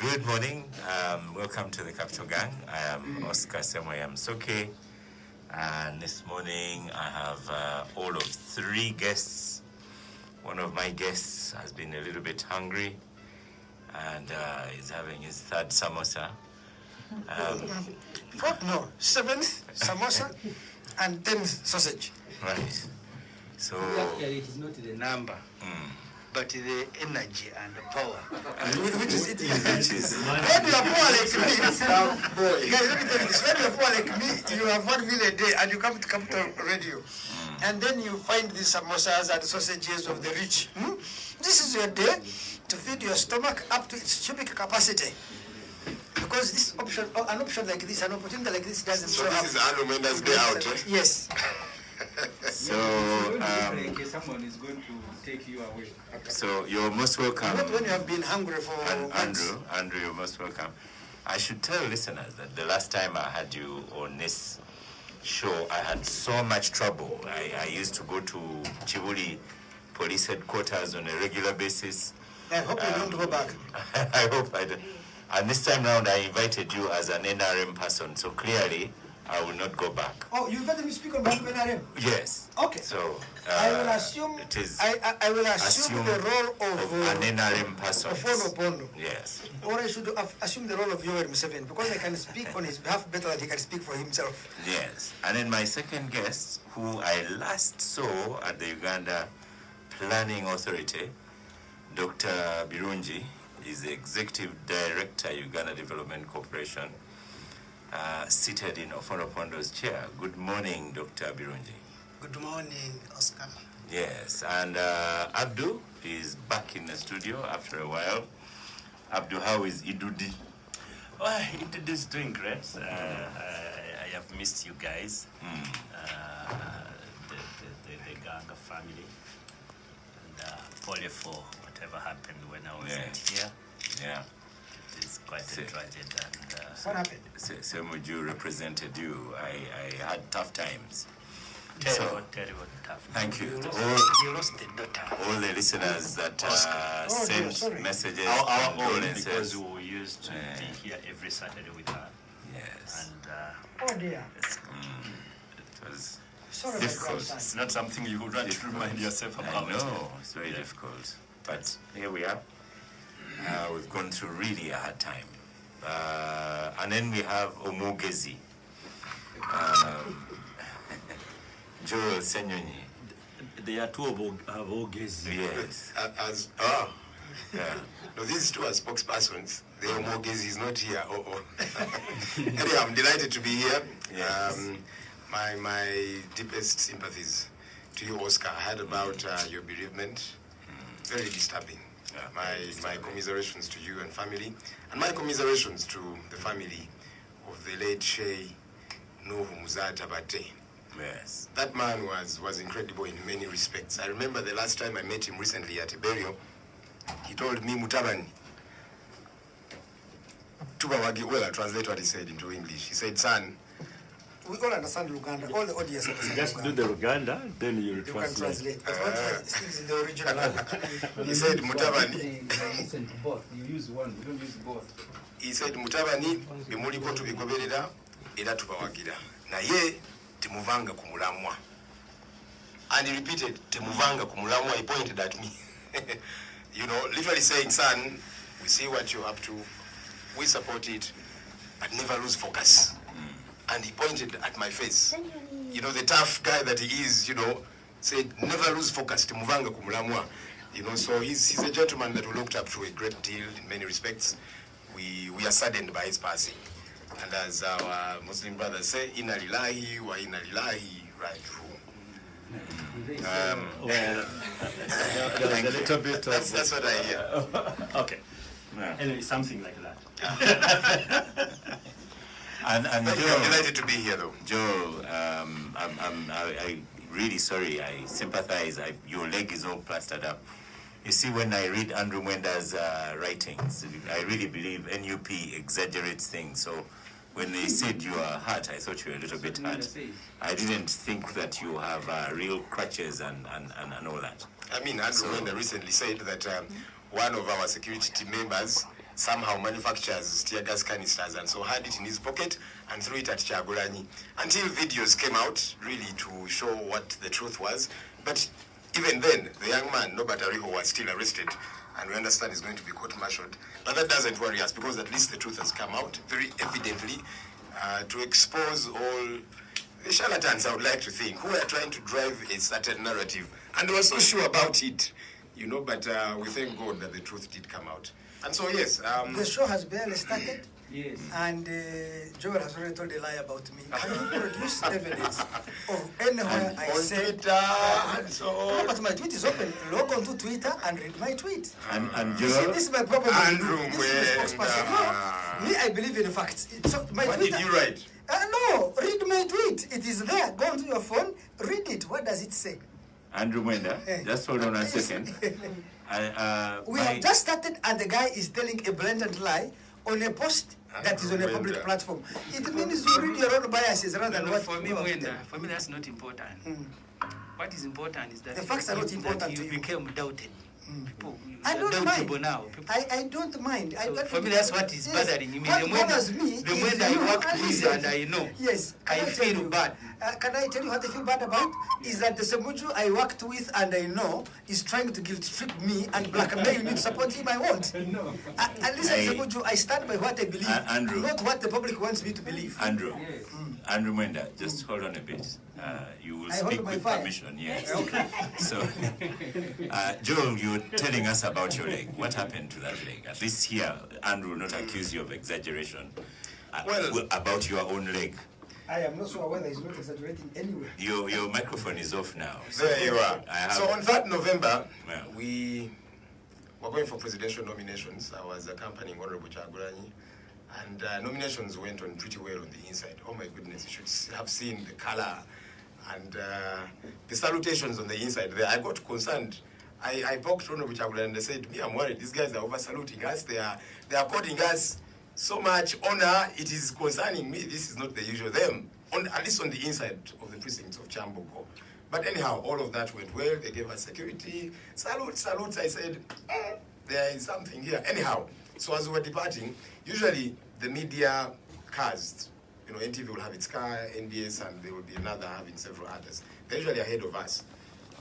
Good morning. Welcome to the Capital Gang. I am Oscar Ssenyonyi and Andrew Mwenda. And this morning I have all of 3 guests. One of my guests has been a little bit hungry and is having his 3rd samosa. 7th samosa and 10th sausage. Right. So actually it is not the number, but the energy and the power. Which is it? which is When you are poor like me, guys, let me tell you this. When you are poor like me, you have 1 meal a day and you come to Capital Radio. And then you find these samosas and sausages of the rich. This is your day to feed your stomach up to its cubic capacity. Because this option, an option like this, an opportunity like this doesn't show up. So this is Andrew Mwenda's day out, eh? Yes. so Someone is going to take you away. so you're most welcome. Not when you have been hungry for months. Andrew, you're most welcome. I should tell listeners that the last time I had you on this show, I had so much trouble. I used to go to Chibuli police headquarters on a regular basis. I hope you don't go back. I hope I don't. And this time round, I invited you as an NRM person, so clearly I will not go back. Oh, you invited me to speak on behalf of NRM? Yes. Okay. So I will assume it is I will assume the role of an NRM person. of Ono Pondo. Yes. Or I should assume the role of Yoweri Museveni, because I can speak on his behalf better than he can speak for himself. Yes. And then my second guest, who I last saw at the Uganda Planning Authority, Dr. Birungi, is the Executive Director, Uganda Development Corporation, seated in Ofono Pondo's chair. Good morning, Dr. Birungi. Good morning, Oscar. Yes, and Abdul is back in the studio after a while. Abdul, how is Idudi? Well, Idudi is doing great. I have missed you guys, the Ganga family, and sorry for whatever happened when I wasn't here. Yeah. It is quite a tragedy. And What happened? Ssemujju represented you. I had tough times. terrible tough. Thank you. He lost the daughter. All the listeners that sent messages, Our own, condolences. because we used to be here every Saturday with her. Yes. And Oh dear. It was Sorry, difficult. it's not something you would want to remind yourself about. I know, it's very difficult. But here we are. We've gone through really a hard time. And then we have Omugezi. Joel Ssenyonyi. There are 2 of Ogezi. Yes. Yeah. No, these 2 are spokespersons. The Omogezi is not here. Anyway, I'm delighted to be here. Yes. My deepest sympathies to you, Oscar. I heard about your bereavement. Very disturbing. My commiserations to you and family, and my commiserations to the family of the late Shey Nuhu Muzata Bate. Yes. That man was incredible in many respects. I remember the last time I met him recently at a burial, he told me, Mutabani, Tubawagi, well, I'll translate what he said into English. He said, son, We all understand Luganda. All the audience understand Just Luganda. do the Uganda, then you'll You can translate. translate. But what speaks in the original language? he said, Mutabani, You listen to both. You use one. You don't use both. he said, Mutabani, bimuliko tubigoberera, era tubawagira. Naye, temuvanga kumulamwa. And he repeated, temuvanga kumulamwa. He pointed at me. You know, literally saying, son, we see what you're up to. We support it, but never lose focus. And he pointed at my face. You know, the tough guy that he is, you know, said, never lose focus, temuvanga kumulamwa. You know, so he's a gentleman that we looked up to a great deal in many respects. We are saddened by his passing. And as our Muslim brothers say, inna lillahi wa inna ilaihi raji'un. There's a little bit of... That's what I hear. Okay. Anyway, something like that. And I'm Joel, delighted to be here, though. Joel, I'm really sorry. I sympathize. Your leg is all plastered up. You see, when I read Andrew Mwenda's writings, I really believe NUP exaggerates things. So when they said you are hurt, I thought you were a little bit hurt. I didn't think that you have real crutches and all that. I mean, Andrew Mwenda recently said that one of our security team members somehow manufactures tear gas canisters, and so had it in his pocket and threw it at Kyagulanyi, until videos came out really to show what the truth was. But even then, the young man, Norbert Ariho, was still arrested, and we understand he's going to be court-martialed. But that doesn't worry us, because at least the truth has come out very evidently to expose all the charlatans, I would like to think, who are trying to drive a certain narrative. And they were so sure about it, you know, but we thank God that the truth did come out. And so, yes. The show has barely started. Yes. And Joel has already told a lie about me. Can you produce evidence of anywhere I said Twitter and so on. No, but my tweet is open. Log on to Twitter and read my tweet. And You see, this is my problem. Andrew This is the spokesperson. No, me, I believe in facts. So my What Twitter, did you write? No, read my tweet. It is there. Go onto your phone, read it. What does it say? Andrew Mwenda, just hold on a second. We have just started, and the guy is telling a blatant lie on a post that is on a public platform. It means you read your own biases rather than what for me, people Mwenda, tell. for me that's not important. What is important is that The facts are not important that to you you. became doubted. People, I don't doubtable mind. now. People, I don't mind. for me, that's what is bothering me. What bothers me The is Mwenda you I worked with listen. and I know. Yes. I Can feel tell you? bad. Can I tell you what I feel bad about? Is that the Ssemujju I worked with and I know is trying to guilt trip me and blackmail me to support him. I won't. And listen, Hey. Ssemujju, I stand by what I believe, Andrew. not what the public wants me to believe. Andrew, Andrew Mwenda, just hold on a bit. You will I hold speak my with fire. permission, yes. So, Joel, you're telling us about your leg. What happened to that leg? At least here, Andrew will not accuse you of exaggeration. Well- About your own leg. I am not sure whether he's not exaggerating anyway. Your microphone is off now. So There you are. I have- So on 3rd November, Yeah. we were going for presidential nominations. I was accompanying Honorable Kyagulanyi, and nominations went on pretty well on the inside. Oh my goodness, you should have seen the color and the salutations on the inside there. I got concerned. I poked Honorable Kyagulanyi and I said, me, I'm worried. These guys are over saluting us. They are according us so much honor. It is concerning me. This is not the usual. Them, at least on the inside of the precincts of Chambuko. But anyhow, all of that went well. They gave us security. Salutes. I said, there is something here. Anyhow, so as we were departing, usually the media cars, you know, NTV will have its car, NBS, and there will be another having several others. They're usually ahead of us.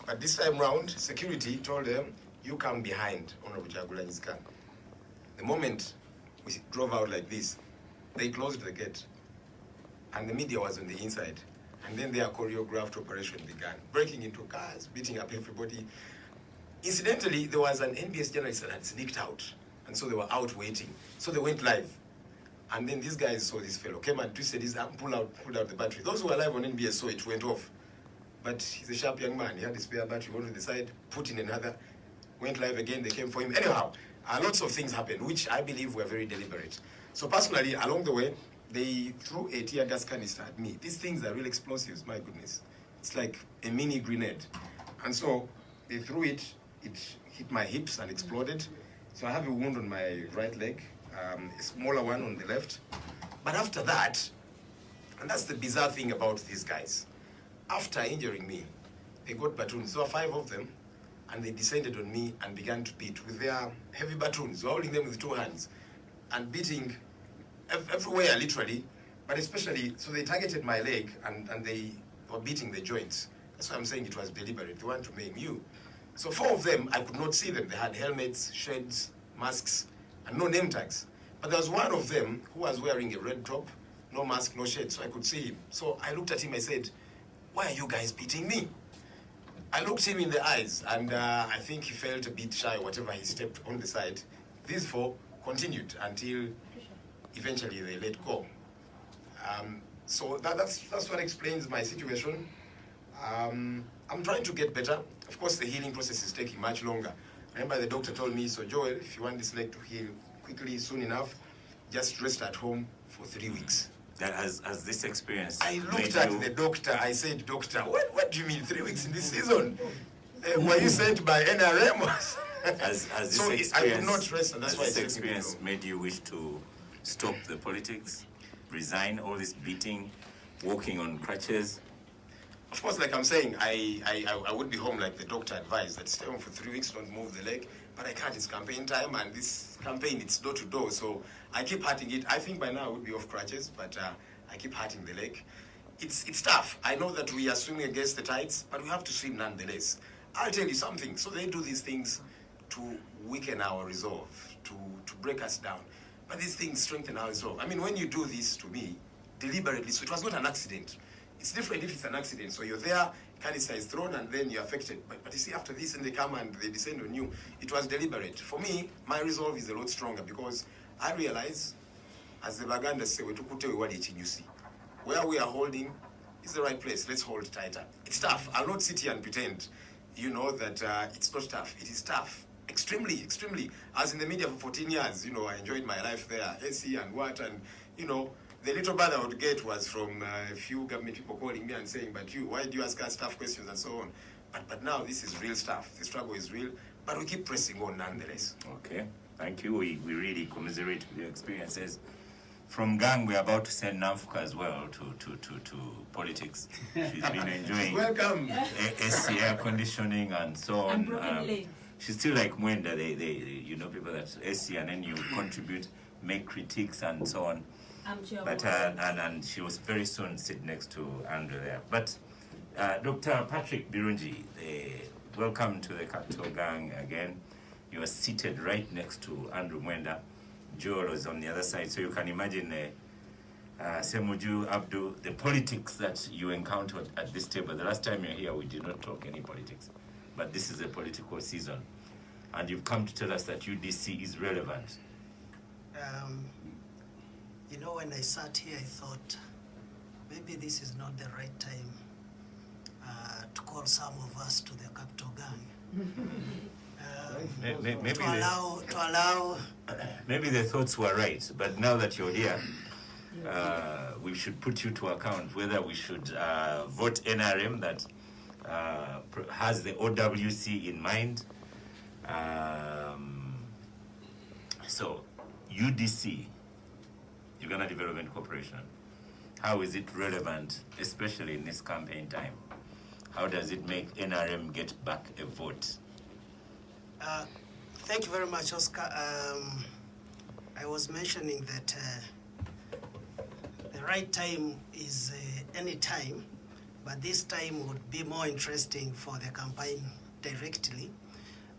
But this time round, security told them, you come behind Honorable Kyagulanyi's car. The moment we drove out like this, they closed the gate. And the media was on the inside. And then their choreographed operation began, breaking into cars, beating up everybody. Incidentally, there was an NBS journalist that had sneaked out. And so they were out waiting. So they went live. And then these guys saw this fellow, came and twisted his arm, pulled out the battery. Those who were live on NBS saw it went off. But he's a sharp young man. He had a spare battery, went to the side, put in another, went live again, they came for him. Anyhow, lots of things happened, which I believe were very deliberate. So personally, along the way, they threw a tear gas canister at me. These things are real explosives, my goodness. It's like a mini grenade. And so they threw it, it hit my hips and exploded. So I have a wound on my right leg, a smaller one on the left. But after that, and that's the bizarre thing about these guys, after injuring me, they got batons. There were 5 of them, and they descended on me and began to beat with their heavy batons. They were holding them with 2 hands and beating everywhere, literally, but especially, so they targeted my leg and they were beating the joints. That's why I'm saying it was deliberate. They want to maim you. So 4 of them, I could not see them. They had helmets, shades, masks, and no name tags. But there was one of them who was wearing a red top, no mask, no shade, so I could see him. So I looked at him, I said, why are you guys beating me? I looked him in the eyes, and I think he felt a bit shy, whatever, he stepped on the side. These 4 continued until eventually they let go. So that's what explains my situation. I'm trying to get better. Of course, the healing process is taking much longer. Remember, the doctor told me, so Joel, if you want this leg to heal quickly, soon enough, just rest at home for 3 weeks. That has this experience. I made looked at you- the doctor. I said, doctor, what do you mean 3 weeks in this season? Were you sent by NRM? Has this So experience, I could not rest, and that's has why this it's taking me experience long. made you wish to stop the politics, resign all this beating, walking on crutches? Of course, like I'm saying, I would be home like the doctor advised, that stay home for 3 weeks, don't move the leg. but I can't. It's campaign time, and this campaign, it's door to door. So I keep hurting it. I think by now I would be off crutches, but I keep hurting the leg. It's tough. I know that we are swimming against the tides, but we have to swim nonetheless. I'll tell you something. So they do these things to weaken our resolve, to break us down. But these things strengthen our resolve. I mean, when you do this to me, deliberately, so it was not an accident. It's different if it's an accident. So you're there, canister is thrown, and then you're affected. But you see, after this, and they come and they descend on you, it was deliberate. For me, my resolve is a lot stronger because I realize, as the Baganda say, where we are holding is the right place. Let's hold tighter. It's tough. I'll not sit here and pretend, that it's not tough. It is tough. Extremely, extremely. I was in the media for 14 years. I enjoyed my life there. AC and what, and, the little bad I would get was from a few government people calling me and saying, but why do you ask us tough questions and so on? But now this is real stuff. The struggle is real, but we keep pressing on nonetheless. Okay, thank you. We really commiserate with your experiences. From gang, we're about to send Nanfuka as well to politics. She's been enjoying Welcome. AC air conditioning and so on. And broken legs. She's still like Mwenda. They people that AC, and then you contribute, make critiques and so on. But and she was very soon sit next to Andrew there. But Dr. Patrick Birungi, welcome to the Capital Gang again. You are seated right next to Andrew Mwenda. Joel is on the other side, so you can imagine Ssemujju, Abdul, the politics that you encountered at this table. The last time you were here, we did not talk any politics, but this is a political season, and you've come to tell us that UDC is relevant. When I sat here, I thought maybe this is not the right time to call some of us to the Capital Gang. Maybe the thoughts were right, but now that you're here, we should put you to account whether we should vote NRM that has the OWC in mind. So, UDC, Uganda Development Corporation, how is it relevant, especially in this campaign time? How does it make NRM get back a vote? Thank you very much, Oscar. I was mentioning that the right time is any time, but this time would be more interesting for the campaign directly.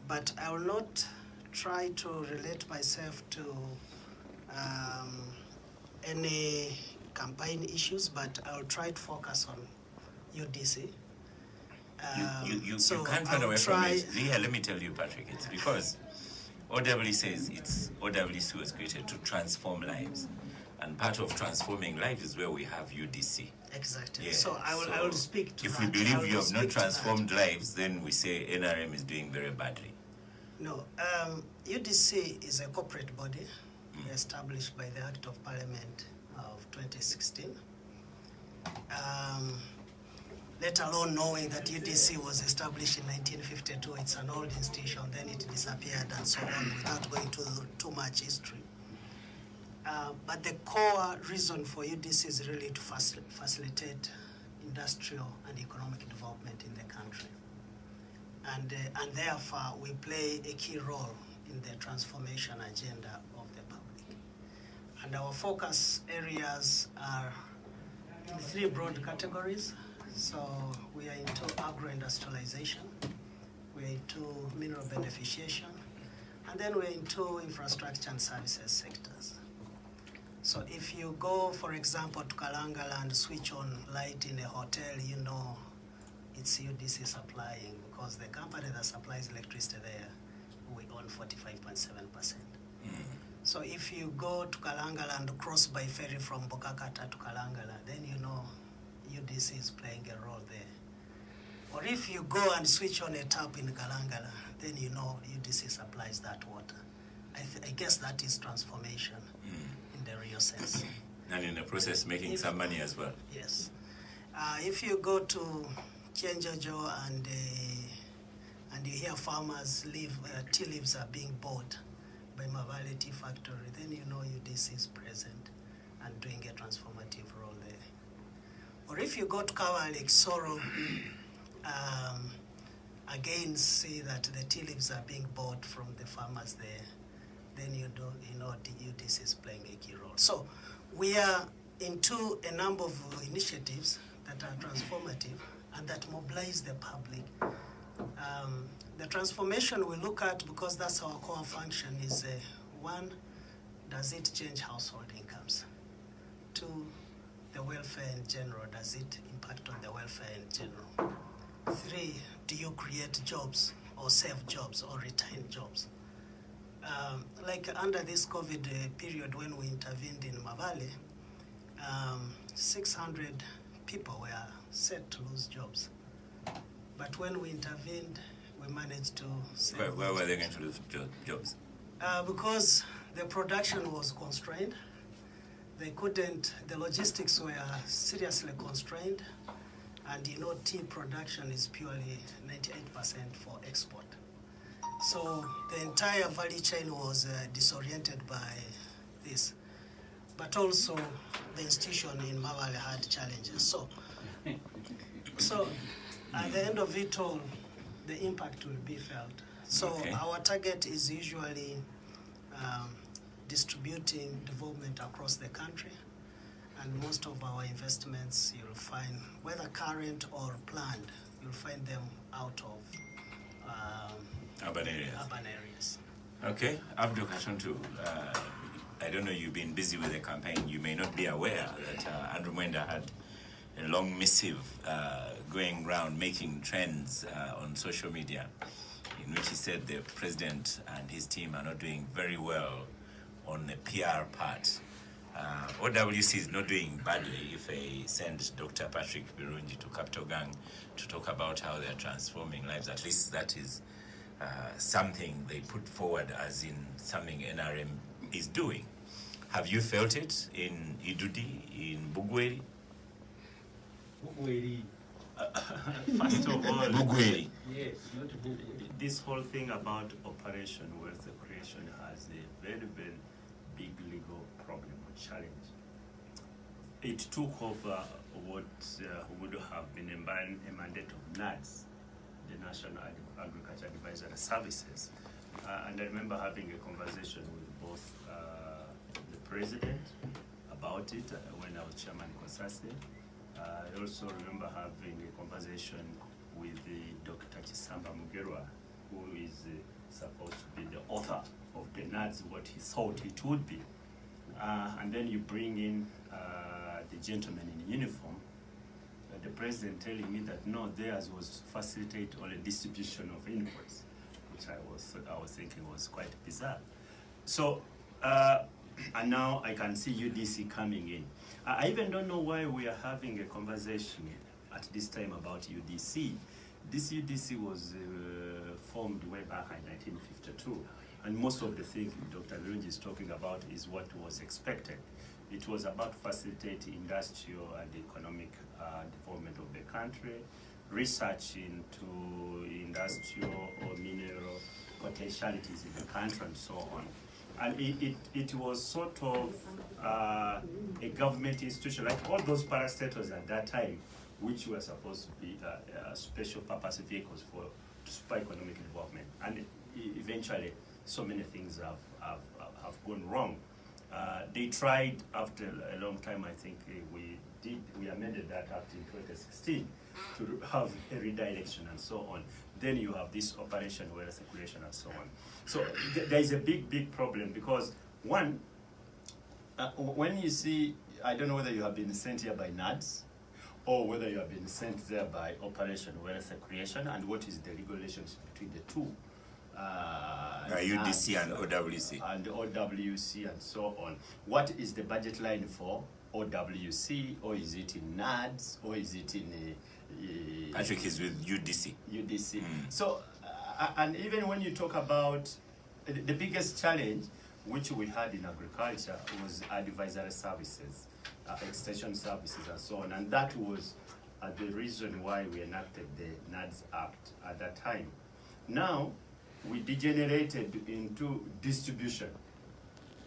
But I will not try to relate myself to any campaign issues, but I'll try to focus on UDC. You can't run away from it. Yeah, let me tell you, Patrick, it's because OWC says OWC was created to transform lives. And part of transforming lives is where we have UDC. Exactly. Yeah, so I will speak to if that. If we believe you have not transformed lives, then we say NRM is doing very badly. No, UDC is a corporate body established by the Act of Parliament of 2016. Let alone knowing that UDC was established in 1952, it's an old institution, then it disappeared and so on, without going to too much history. But the core reason for UDC is really to facilitate industrial and economic development in the country. And therefore, we play a key role in the transformation agenda of the public. And our focus areas are in 3 broad categories. So we are into agro-industrialization, we are into mineral beneficiation, and then we're into infrastructure and services sectors. So if you go, for example, to Kalangala and switch on light in a hotel, it's UDC supplying, because the company that supplies electricity there, we own 45.7%. So if you go to Kalangala and cross by ferry from Bokakata to Kalangala, then UDC is playing a role there. Or if you go and switch on a tap in Kalangala, then UDC supplies that water. I guess that is transformation in the real sense. And in the process, making some money as well. Yes. If you go to Kienjojo and you hear farmers tea leaves are being bought by Mavale Tea Factory, then UDC is present and doing a transformative role there. Or if you go to Kawa Lake Soro, again see that the tea leaves are being bought from the farmers there, then you know the UDC is playing a key role. So we are into a number of initiatives that are transformative and that mobilize the public. The transformation we look at, because that's our core function, is one, does it change household incomes? Two, the welfare in general, does it impact on the welfare in general? Three, do you create jobs or save jobs or retain jobs? Like under this COVID period when we intervened in Mavale, 600 people were set to lose jobs. But when we intervened, we managed to save. Where were they going to lose jobs? Because the production was constrained. They couldn't, the logistics were seriously constrained. And you know, tea production is purely 98% for export. So the entire value chain was disoriented by this. But also the institution in Mavale had challenges. So at the end of it all, the impact will be felt. So our target is usually distributing development across the country. And most of our investments, you'll find, whether current or planned, you'll find them out of urban areas. Urban areas. Okay, Abdul Katuntu, I don't know, you've been busy with the campaign. You may not be aware that Andrew Mwenda had a long missive going around making trends on social media, in which he said the president and his team are not doing very well on the PR part. OWC is not doing badly if they send Dr. Patrick Birungi to Capital Gang to talk about how they're transforming lives. At least that is something they put forward as in something NRM is doing. Have you felt it in Idudi, in Bugweri? First of all, Bugweri. yes, this whole thing about Operation Wealth Creation has a very, very big legal problem or challenge. It took over what would have been a mandate of NADS, the National Agriculture Advisory Services. And I remember having a conversation with both the president about it when I was chairman of COSASE. I also remember having a conversation with Dr. Chisamba Mugerwa, who is supposed to be the author of the NADS, what he thought it would be. And then you bring in the gentleman in uniform, the president telling me that no, theirs was to facilitate all the distribution of inputs, which I was thinking was quite bizarre. So, and now I can see UDC coming in. I even don't know why we are having a conversation at this time about UDC. This UDC was formed way back in 1952, and most of the things Dr. Birungi is talking about is what was expected. It was about facilitating industrial and economic development of the country, research into industrial or mineral potentialities in the country, and so on. And it was sort of a government institution, like all those parastatals at that time, which were supposed to be special purpose vehicles for super economic development. And eventually, so many things have gone wrong. They tried after a long time, I think we amended that act in 2016 to have a redirection and so on. Then you have this Operation Wealth Creation and so on. So there is a big problem because one, when you see, I don't know whether you have been sent here by NADS or whether you have been sent there by Operation Wealth Creation, and what is the legal relationship between the two? UDC and OWC. And OWC and so on. What is the budget line for OWC, or is it in NADS, or is it in Patrick is with UDC. UDC. So, and even when you talk about the biggest challenge which we had in agriculture was advisory services, extension services and so on, and that was the reason why we enacted the NADS Act at that time. Now, we degenerated into distribution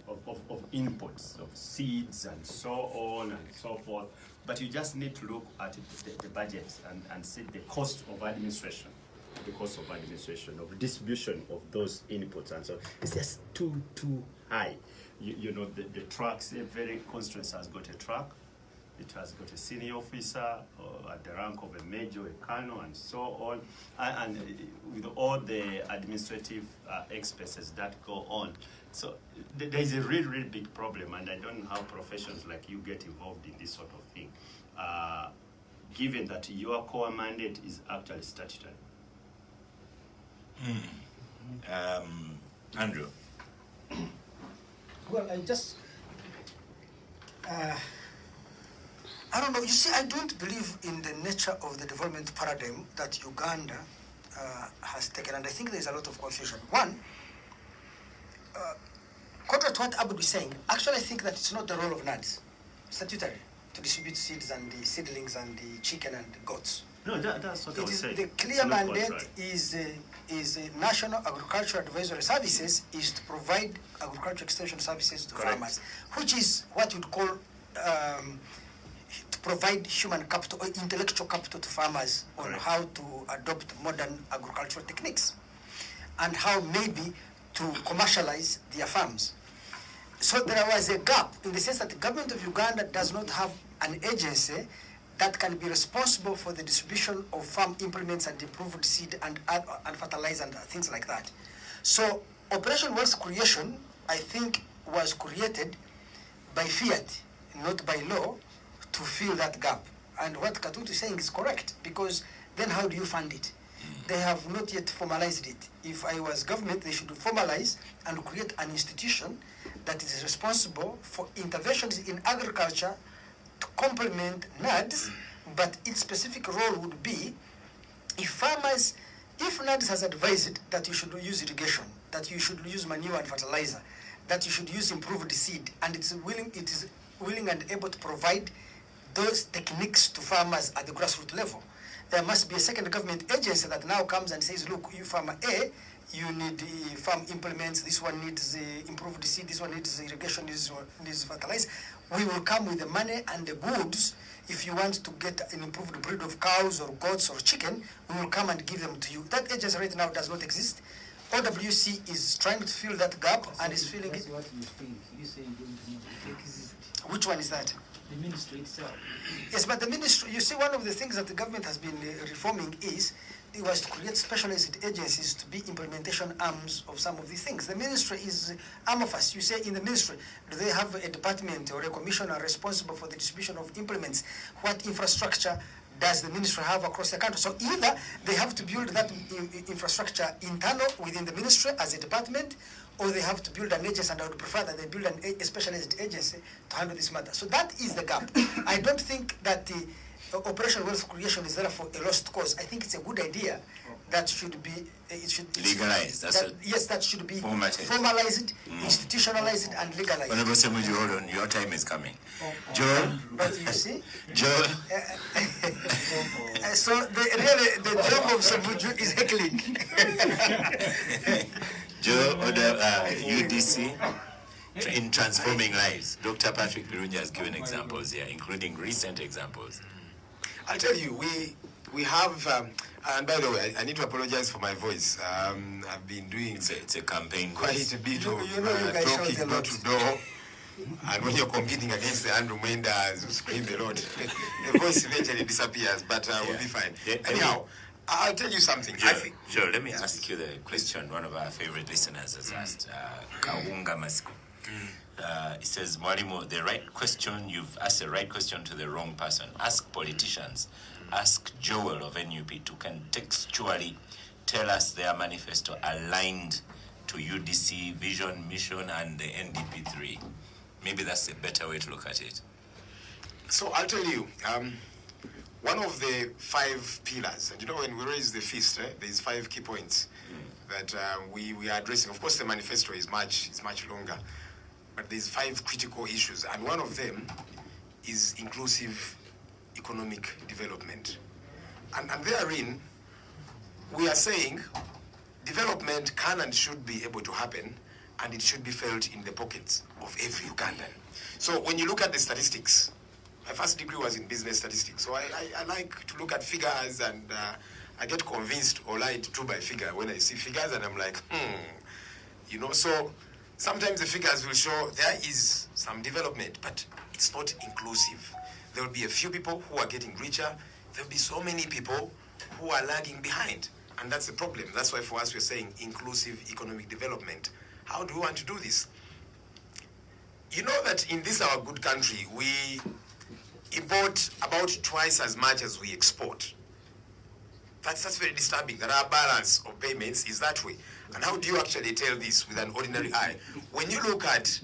of inputs, of seeds and so on and so forth. But you just need to look at the budget and see the cost of administration the cost of administration, of distribution of those inputs, and so it's just too high. You know, the trucks, every constituency has got a truck. It has got a senior officer at the rank of a major, a colonel, and so on. And with all the administrative expenses that go on. So there is a really big problem, and I don't know how professionals like you get involved in this sort of thing, given that your core mandate is actually statutory. Andrew. Well, I just, I don't know. You see, I don't believe in the nature of the development paradigm that Uganda has taken, and I think there's a lot of confusion. One, contrary to what Abdul is saying, actually I think that it's not the role of NADS, statutory, to distribute seeds and the seedlings and the chicken and the goats. No, that's what I was saying. The clear mandate is National Agricultural Advisory Services is to provide agricultural extension services to farmers, which is what you'd call to provide human capital or intellectual capital to farmers on how to adopt modern agricultural techniques and how maybe to commercialize their farms. So there was a gap in the sense that the government of Uganda does not have an agency that can be responsible for the distribution of farm implements and improved seed and fertilizer and things like that. So Operation Wealth Creation, I think, was created by fiat, not by law, to fill that gap. And what Katuntu is saying is correct, because then how do you fund it? They have not yet formalized it. If I was government, they should formalize and create an institution that is responsible for interventions in agriculture to complement NADS, but its specific role would be if NADS has advised that you should use irrigation, that you should use manure and fertilizer, that you should use improved seed, and it is willing and able to provide those techniques to farmers at the grassroots level. There must be a second government agency that now comes and says, look, you farmer A, you need farm implements, this one needs improved seed, this one needs irrigation, this one needs fertilizer. We will come with the money and the goods. If you want to get an improved breed of cows or goats or chicken, we will come and give them to you. That agency right now does not exist. OWC is trying to fill that gap and is filling it. What you think. You say you don't know it exists. Which one is that? The ministry itself. Yes, but the ministry, you see, one of the things that the government has been reforming it was to create specialized agencies to be implementation arms of some of these things. The ministry is arm of us. You say in the ministry, do they have a department or a commissioner responsible for the distribution of implements? What infrastructure does the ministry have across the country? So either they have to build that infrastructure internal within the ministry as a department, or they have to build an agency, and I would prefer that they build a specialized agency to handle this matter. So that is the gap. I don't think that the Operation Wealth Creation is therefore a lost cause. I think it's a good idea that should be legalized. That should be formalized, institutionalized, and legalized. Honorable Ssemujju, hold on, your time is coming. Joel? But you see? Joel? So the job of Ssemujju is heckling. Joel, UDC, in transforming lives. Dr. Patrick Birunja has given examples here, including recent examples. I'll tell you, we have, and by the way, I need to apologize for my voice. I've been doing It's a campaign. quite a bit of you guys shout talking a door lot. to door. And when you're competing against the Andrew Mwenda, you scream a lot. The voice eventually disappears, but we'll be fine. Anyhow, I'll tell you something. Joe, let me ask you the question one of our favorite listeners has asked, Kaunga Masiku. It says, Mwalimu, you've asked the right question to the wrong person. Ask politicians, ask Joel of NUP to contextually tell us their manifesto aligned to UDC vision, mission, and the NDP3. Maybe that's a better way to look at it. So I'll tell you, one of the 5 pillars, and you know when we raise the feast, there's 5 key points that we are addressing. Of course, the manifesto is much longer, but there's 5 critical issues, and one of them is inclusive economic development. And therein, we are saying development can and should be able to happen, and it should be felt in the pockets of every Ugandan. So when you look at the statistics, my first degree was in business statistics, so I like to look at figures and I get convinced or lied to by figure when I see figures, and I'm like, you know, so sometimes the figures will show there is some development, but it's not inclusive. There will be a few people who are getting richer. There will be so many people who are lagging behind. And that's the problem. That's why for us we're saying inclusive economic development. How do we want to do this? You know that in this our good country, we import about twice as much as we export. That's very disturbing, that our balance of payments is that way. And how do you actually tell this with an ordinary eye? When you look at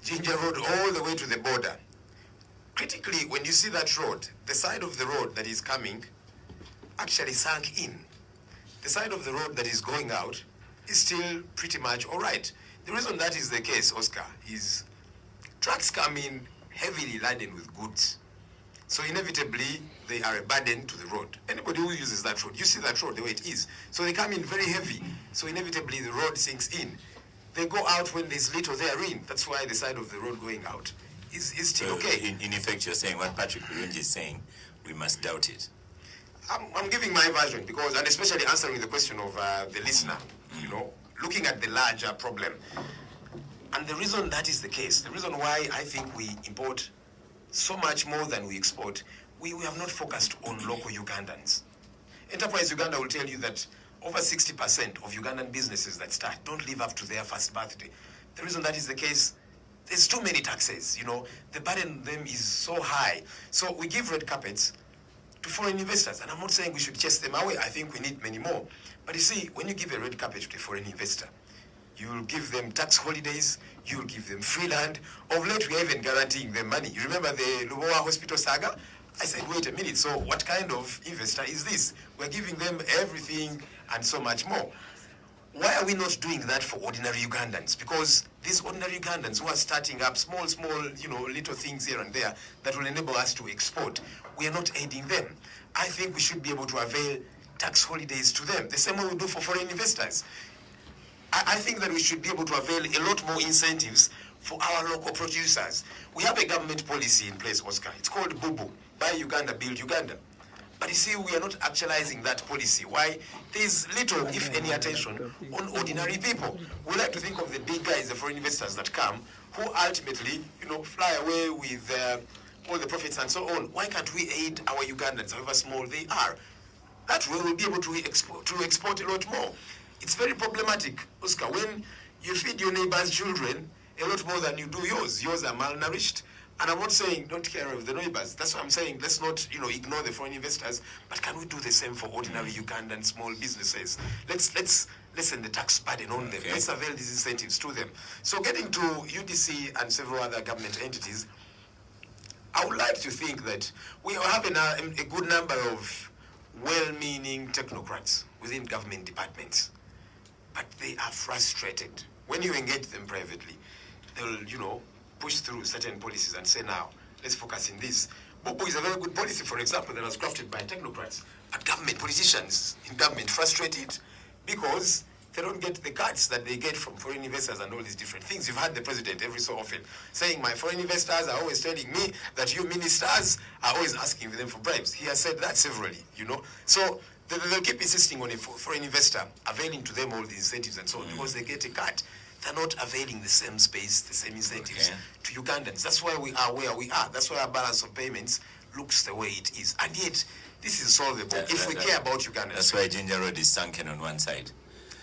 Ginger Road all the way to the border, critically, when you see that road, the side of the road that is coming actually sunk in. The side of the road that is going out is still pretty much all right. The reason that is the case, Oscar, is trucks come in heavily laden with goods. So inevitably, they are a burden to the road. Anybody who uses that road, you see that road the way it is. So they come in very heavy. So inevitably, the road sinks in. They go out when there's little therein. That's why the side of the road going out is still okay. In effect, you're saying what Patrick Kurunji is saying, we must doubt it. I'm giving my version because, and especially answering the question of the listener, you know, looking at the larger problem. And the reason that is the case, the reason why I think we import so much more than we export, we have not focused on local Ugandans. Enterprise Uganda will tell you that over 60% of Ugandan businesses that start don't live up to their first birthday. The reason that is the case, there's too many taxes, you know, the burden on them is so high. So we give red carpets to foreign investors, and I'm not saying we should chase them away. I think we need many more. But you see, when you give a red carpet to a foreign investor, you will give them tax holidays, you will give them free land. Of late, we are even guaranteeing them money. You remember the Lubowa Hospital saga? I said, wait a minute, so what kind of investor is this? We're giving them everything and so much more. Why are we not doing that for ordinary Ugandans? Because these ordinary Ugandans who are starting up small, you know, little things here and there that will enable us to export, we are not aiding them. I think we should be able to avail tax holidays to them, the same way we do for foreign investors. I think that we should be able to avail a lot more incentives for our local producers. We have a government policy in place, Oscar. It's called BUBU, Buy Uganda, Build Uganda. But you see, we are not actualizing that policy. Why? There's little, if any, attention on ordinary people. We like to think of the big guys, the foreign investors that come, who ultimately, you know, fly away with all the profits and so on. Why can't we aid our Ugandans, however small they are? That way we'll be able to export a lot more. It's very problematic, Oscar. When you feed your neighbor's children a lot more than you do yours, yours are malnourished. And I'm not saying don't take care of the neighbors. That's what I'm saying. Let's not, you know, ignore the foreign investors. But can we do the same for ordinary Ugandan small businesses? Let's lessen the tax burden on them. Let's avail these incentives to them. So getting to UDC and several other government entities, I would like to think that we are having a good number of well-meaning technocrats within government departments. But they are frustrated. When you engage them privately, they'll, you know, push through certain policies and say, now, let's focus in this. Bobo is a very good policy, for example, that was crafted by technocrats. But government politicians in government frustrated because they don't get the cuts that they get from foreign investors and all these different things. You've had the president every so often saying, my foreign investors are always telling me that you ministers are always asking them for bribes. He has said that severally, you know. So they'll keep insisting on a foreign investor availing to them all the incentives and so on because they get a cut. They're not availing the same space, the same incentives to Ugandans. That's why we are where we are. That's why our balance of payments looks the way it is. And yet, this is solvable if we care about Ugandans. That's why Ginger Road is sunken on one side.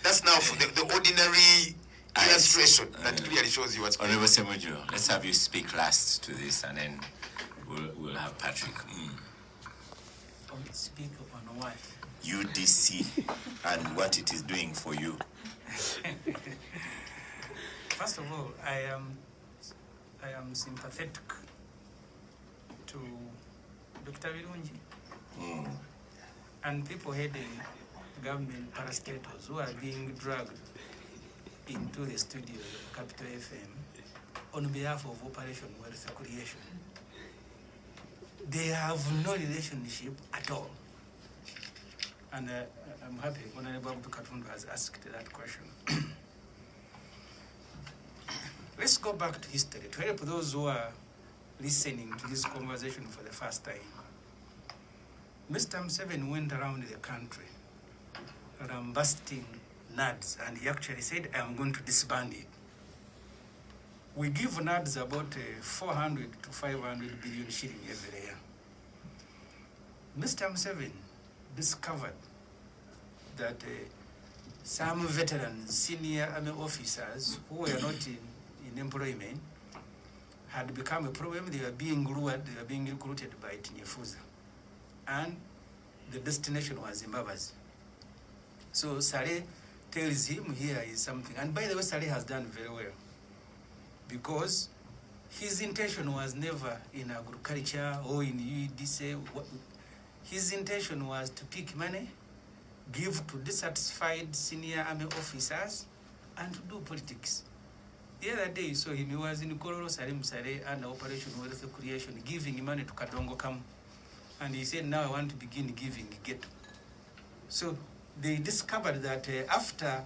That's now for the ordinary illustration that clearly shows you what's going on. Honorable Ssemujju, let's have you speak last to this, and then we'll have Patrick. Speak on what? UDC and what it is doing for you. First of all, I am sympathetic to Dr. Virungi and people heading government parastatals who are being dragged into the studios of Capital FM on behalf of Operation Wealth Creation. They have no relationship at all. And I'm happy Honorable Abdul Katuntu has asked that question. Let's go back to history to help those who are listening to this conversation for the first time. Mr. Museveni went around the country lambasting NADS, and he actually said, I am going to disband it. We give NADS about 400 to 500 billion shilling every year. Mr. Museveni discovered that some veterans, senior army officers who were not in employment had become a problem. They were being lured, they were being recruited by Tinyefuza. And the destination was Mbabazi. So Saleh tells him here is something. And by the way, Saleh has done very well, because his intention was never in agriculture or in UEDC. His intention was to pick money, give to dissatisfied senior army officers, and to do politics. The other day you saw him, he was in Kororo Salim Saleh under Operation Wealth Creation, giving money to Kadongo Kam. And he said, now I want to begin giving ghetto. So they discovered that after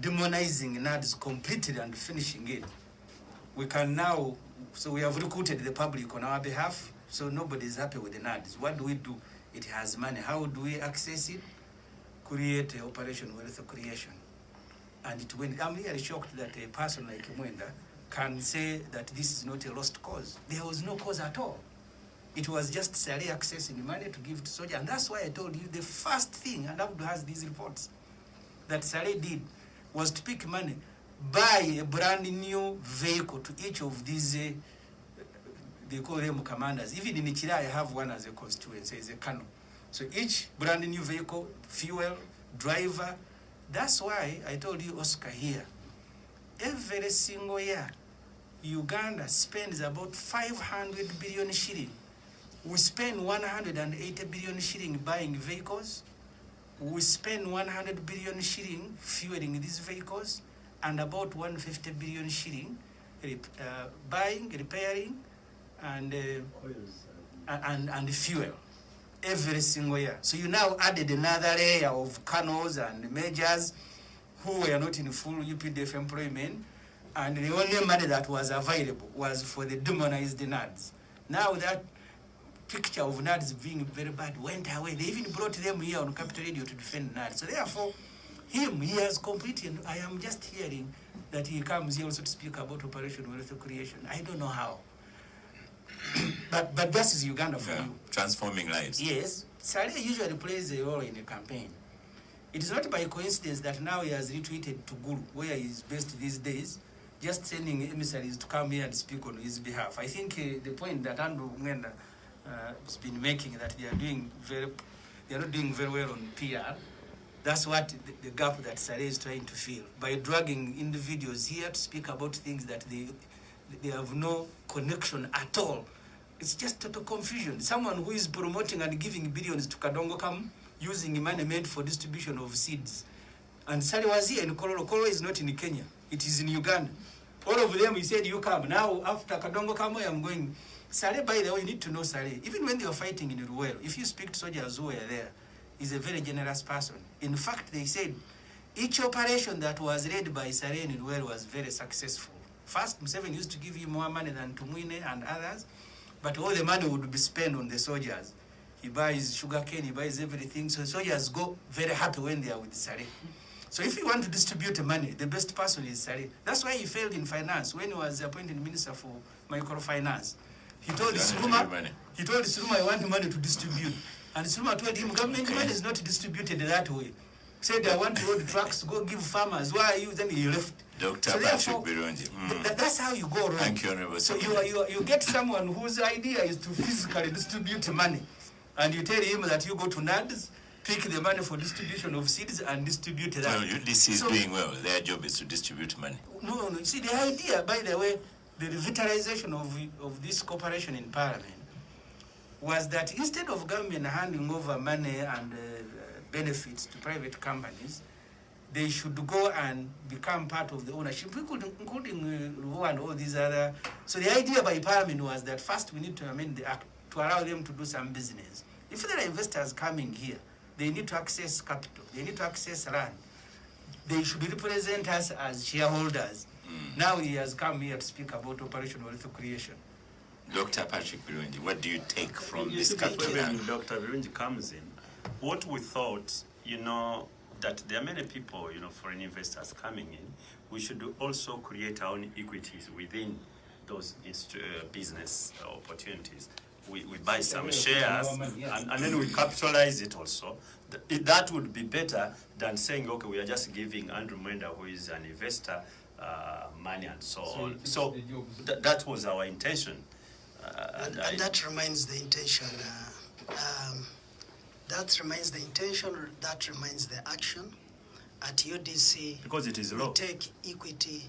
demonizing NADS completely and finishing it, we can now, so we have recruited the public on our behalf, so nobody is happy with the NADS. What do we do? It has money. How do we access it? Create an Operation Wealth Creation. And it went. I'm really shocked that a person like Mwenda can say that this is not a lost cause. There was no cause at all. It was just Saleh accessing money to give to soldiers. And that's why I told you the first thing, and Abdul has these reports, that Saleh did was to pick money, buy a brand new vehicle to each of these, they call them commanders. Even in Ichira, I have one as a constituency, as a Kano. So each brand new vehicle, fuel, driver. That's why I told you, Oscar, here, every single year, Uganda spends about 500 billion shilling. We spend 180 billion shilling buying vehicles. We spend 100 billion shilling fueling these vehicles, and about 150 billion shilling buying, repairing, and fuel every single year. So you now added another layer of colonels and majors who were not in full UPDF employment, and the only money that was available was for the demonized NADS. Now that picture of NADS being very bad went away. They even brought them here on Capital Radio to defend NADS. So therefore, he has completed. I am just hearing that he comes here also to speak about Operation Wealth Creation. I don't know how. but this is Uganda for you. Transforming lives. Yes. Saleh usually plays a role in a campaign. It is not by coincidence that now he has retweeted to Gulu, where he is based these days, just sending emissaries to come here and speak on his behalf. I think the point that Andrew Mwenda has been making, that they are not doing very well on PR. That's what the gap that Saleh is trying to fill by dragging individuals here to speak about things that they have no connection at all. It's just total confusion. Someone who is promoting and giving billions to Kadongo Kam, using money made for distribution of seeds. And Saleh was here in Kololo. Kololo is not in Kenya. It is in Uganda. All of them, he said, you come. Now, after Kadongo Kam, I am going. Saleh, by the way, you need to know Saleh. Even when they were fighting in Ruwero, if you speak to soldiers who were there, he's a very generous person. In fact, they said each operation that was led by Saleh in Ruwero was very successful. First, Museveni used to give you more money than Tumwine and others, but all the money would be spent on the soldiers. He buys sugarcane, he buys everything, so soldiers go very happy when they are with Saleh. So if you want to distribute money, the best person is Saleh. That's why he failed in finance when he was appointed Minister for Microfinance. He told Sruma, I want money to distribute. And Sruma told him, government money is not distributed that way. Said, I want to road trucks to go give farmers. Why are you? Then he left. Dr. So Patrick Birungi. That's how you go wrong. Thank you, Honorable. So you get someone whose idea is to physically distribute money. And you tell him that you go to NADS, pick the money for distribution of seeds and distribute that. Well, UDC is doing well. Their job is to distribute money. No. See, the idea, by the way, the revitalization of this cooperation in Parliament was that instead of government handing over money and benefits to private companies, they should go and become part of the ownership, including Ruho and all these other. So the idea by Parliament was that first we need to amend the act to allow them to do some business. If there are investors coming here, they need to access capital, they need to access land. They should represent us as shareholders. Now he has come here to speak about Operation Wealth Creation. Dr. Patrick Birungi, what do you take from You this see, capital when gang? Dr. Birungi comes in, what we thought, that there are many people, foreign investors coming in, we should also create our own equities within those business opportunities. We buy some shares and then we capitalize it also. That would be better than saying, okay, we are just giving Andrew Mwenda, who is an investor, money and so on. So that was our intention. And that remains the intention. That remains the intention, that remains the action. At UDC, because it is we law. take equity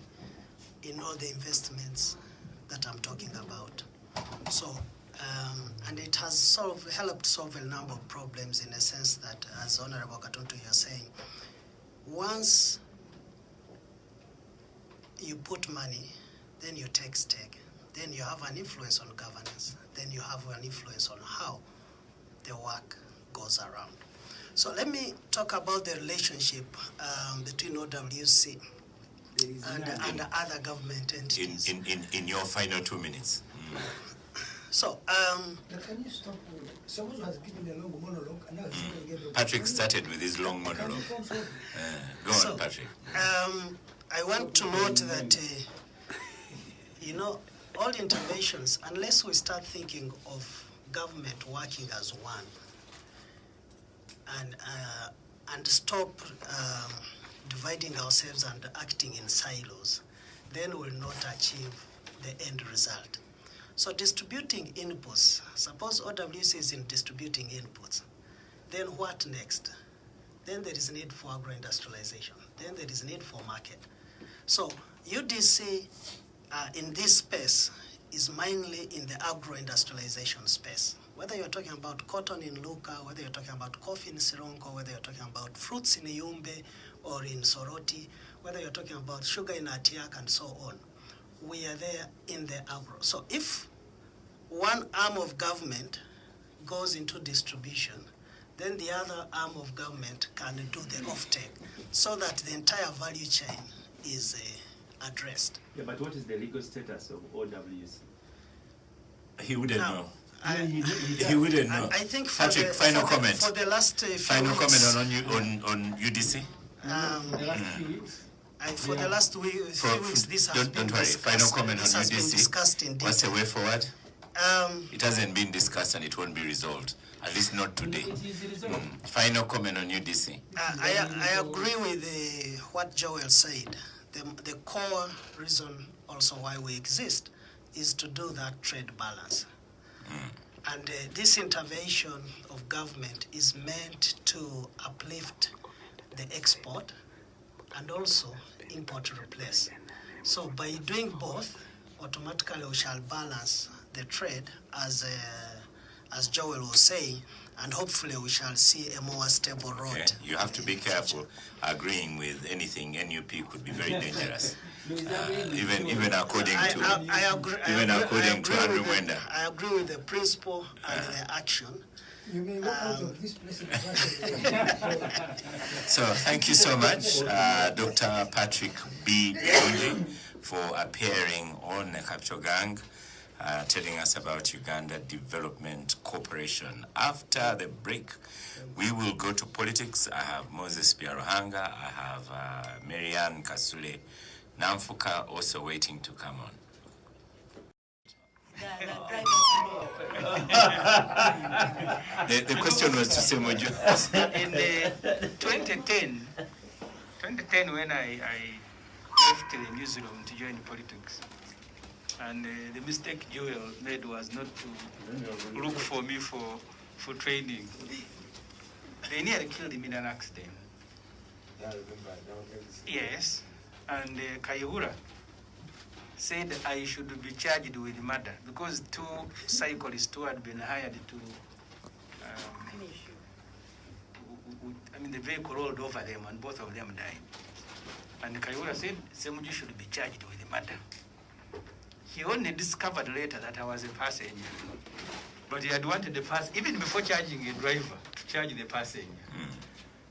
in all the investments that I'm talking about. So, and it has helped solve a number of problems in a sense that, as Honorable Katuntu you're saying, once you put money, then you take stake, then you have an influence on governance, then you have an influence on how the work goes around. So let me talk about the relationship between OWC and other government entities. In your final 2 minutes. So, Can you stop? Someone has given a long monologue, and now he's going to give Patrick started with his long monologue. Go on, Patrick. I want to note that, all interventions, unless we start thinking of government working as one, and stop dividing ourselves and acting in silos, then we'll not achieve the end result. So distributing inputs, suppose OWC is in distributing inputs, then what next? Then there is a need for agro-industrialization. Then there is a need for market. So UDC in this space is mainly in the agro-industrialization space. Whether you're talking about cotton in Luka, whether you're talking about coffee in Sironko, whether you're talking about fruits in Yumbe or in Soroti, whether you're talking about sugar in Atiak and so on, we are there in the agro. So if one arm of government goes into distribution, then the other arm of government can do the offtake so that the entire value chain is addressed. Yeah, but what is the legal status of OWC? He wouldn't Now, know. I- He wouldn't know. I think for Patrick, the, final for the- comment. for the last few Final weeks, comment on UDC. For the last few weeks, this has been Don't worry. discussed. Final comment on This has been UDC. discussed in What's the detail. way forward? It hasn't been discussed and it won't be resolved. At least not today. Final comment on UDC. I agree with what Joel said. The core reason also why we exist is to do that trade balance. And this intervention of government is meant to uplift the export and also import replace. So by doing both, automatically we shall balance the trade as Joel was saying, and hopefully we shall see a more stable road. Okay. You have to be careful. Agreeing with anything NUP could be very dangerous. Even according to I agree, according to Andrew Mwenda. I agree with the principle and the action. You may walk out of this place. So thank you so much, Dr. Patrick B. Birungi, for appearing on the Capital Gang, telling us about Uganda Development Corporation. After the break, we will go to politics. I have Moses Byaruhanga, I have Marianne Kasule, Nanfuka also waiting to come on. The question was to Ssemujju. In 2010 when I left the newsroom to join politics, and the mistake Joel made was not to look for me for training. They nearly killed him in an accident. Yes, and Kayihura said I should be charged with murder because two cyclists who had been hired to, the vehicle rolled over them and both of them died. And Kayihura said Ssemujju should be charged with murder. He only discovered later that I was a passenger. But he had wanted the passenger, even before charging a driver, to charge the passenger.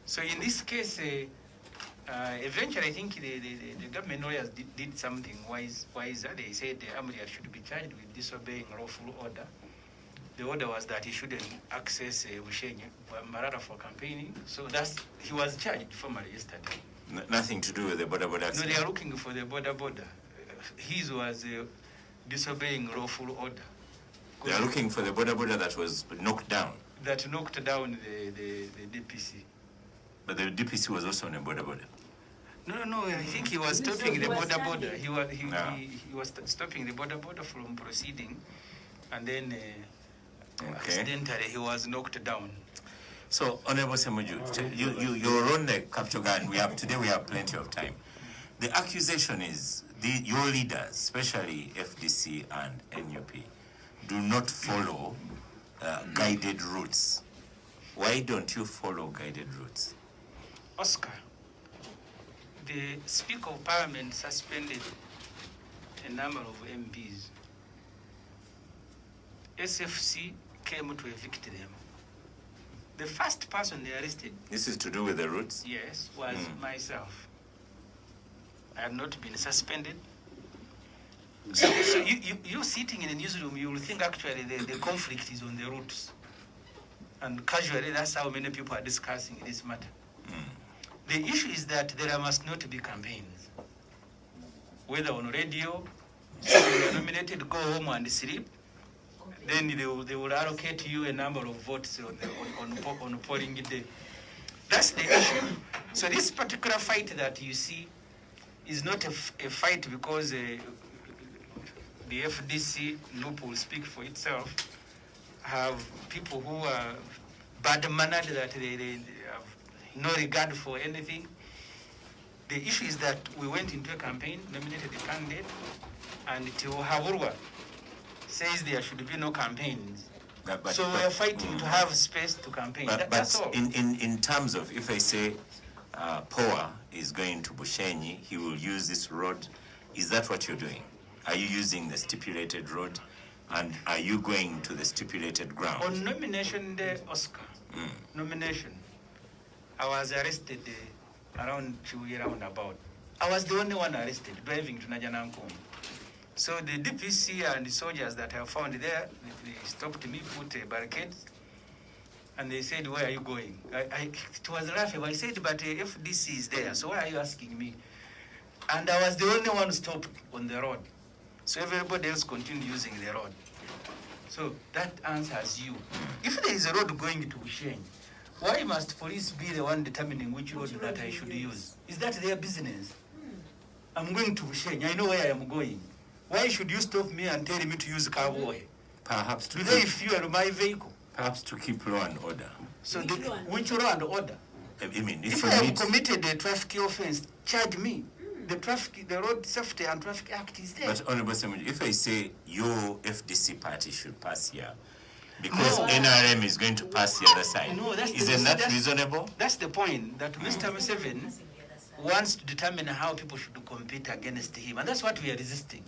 So in this case, Eventually, I think the government lawyers did something wiser. They said the Amria should be charged with disobeying lawful order. The order was that he shouldn't access Bushenyi Marara for campaigning. So he was charged formally yesterday. Nothing to do with the border accident? No, they are looking for the border. His was disobeying lawful order. They are looking for the border that was knocked down? That knocked down the DPC. But the DPC was also on a border. No, I think he was stopping the border. He was stopping the border from proceeding, and then accidentally he was knocked down. So, Honorable Ssemujju, you're on the Capital Garden. Today we have plenty of time. The accusation is your leaders, especially FDC and NUP, do not follow guided routes. Why don't you follow guided routes? Oscar, the Speaker of Parliament suspended a number of MPs. SFC came to evict them. The first person they arrested... This is to do with the routes? Yes, was myself. I have not been suspended. So you sitting in the newsroom, you will think actually the conflict is on the routes. And casually, that's how many people are discussing this matter. The issue is that there must not be campaigns. Whether on radio, if you are nominated, go home and sleep. Then they will allocate you a number of votes on polling day. That's the issue. So this particular fight that you see is not a fight because the FDC, Loop will speak for itself, have people who are bad-mannered, that they have no regard for anything. The issue is that we went into a campaign, nominated a candidate, and Tiwahaburwa says there should be no campaigns. So we are fighting to have space to campaign. That's all. In terms of, if I say Poa is going to Bushenyi, he will use this road, is that what you're doing? Are you using the stipulated road, and are you going to the stipulated ground? On nomination day, Oscar, nomination, I was arrested around 2 years roundabout. I was the only one arrested, driving to Najanankum. So the DPC and the soldiers that I found there, they stopped me, put barricades, and they said, where are you going? It was laughing. I said, but FDC is there, so why are you asking me? And I was the only one stopped on the road. So everybody else continued using the road. So that answers you. If there is a road going to Bushenyi, why must police be the one determining which road that I should use? Is that their business? I'm going to Bushenyi. I know where I am going. Why should you stop me and tell me to use cowboy? Perhaps to do they fuel my vehicle? Perhaps to keep law and order. So which law and order? I mean, if I have committed a traffic offense, charge me. The Road Safety and Traffic Act is there. But Honorable Ssemujju, if I say your FDC party should pass here, because NRM is going to pass the other side, isn't that reasonable? That's the point, that Mr. Museveni wants to determine how people should compete against him, and that's what we are resisting.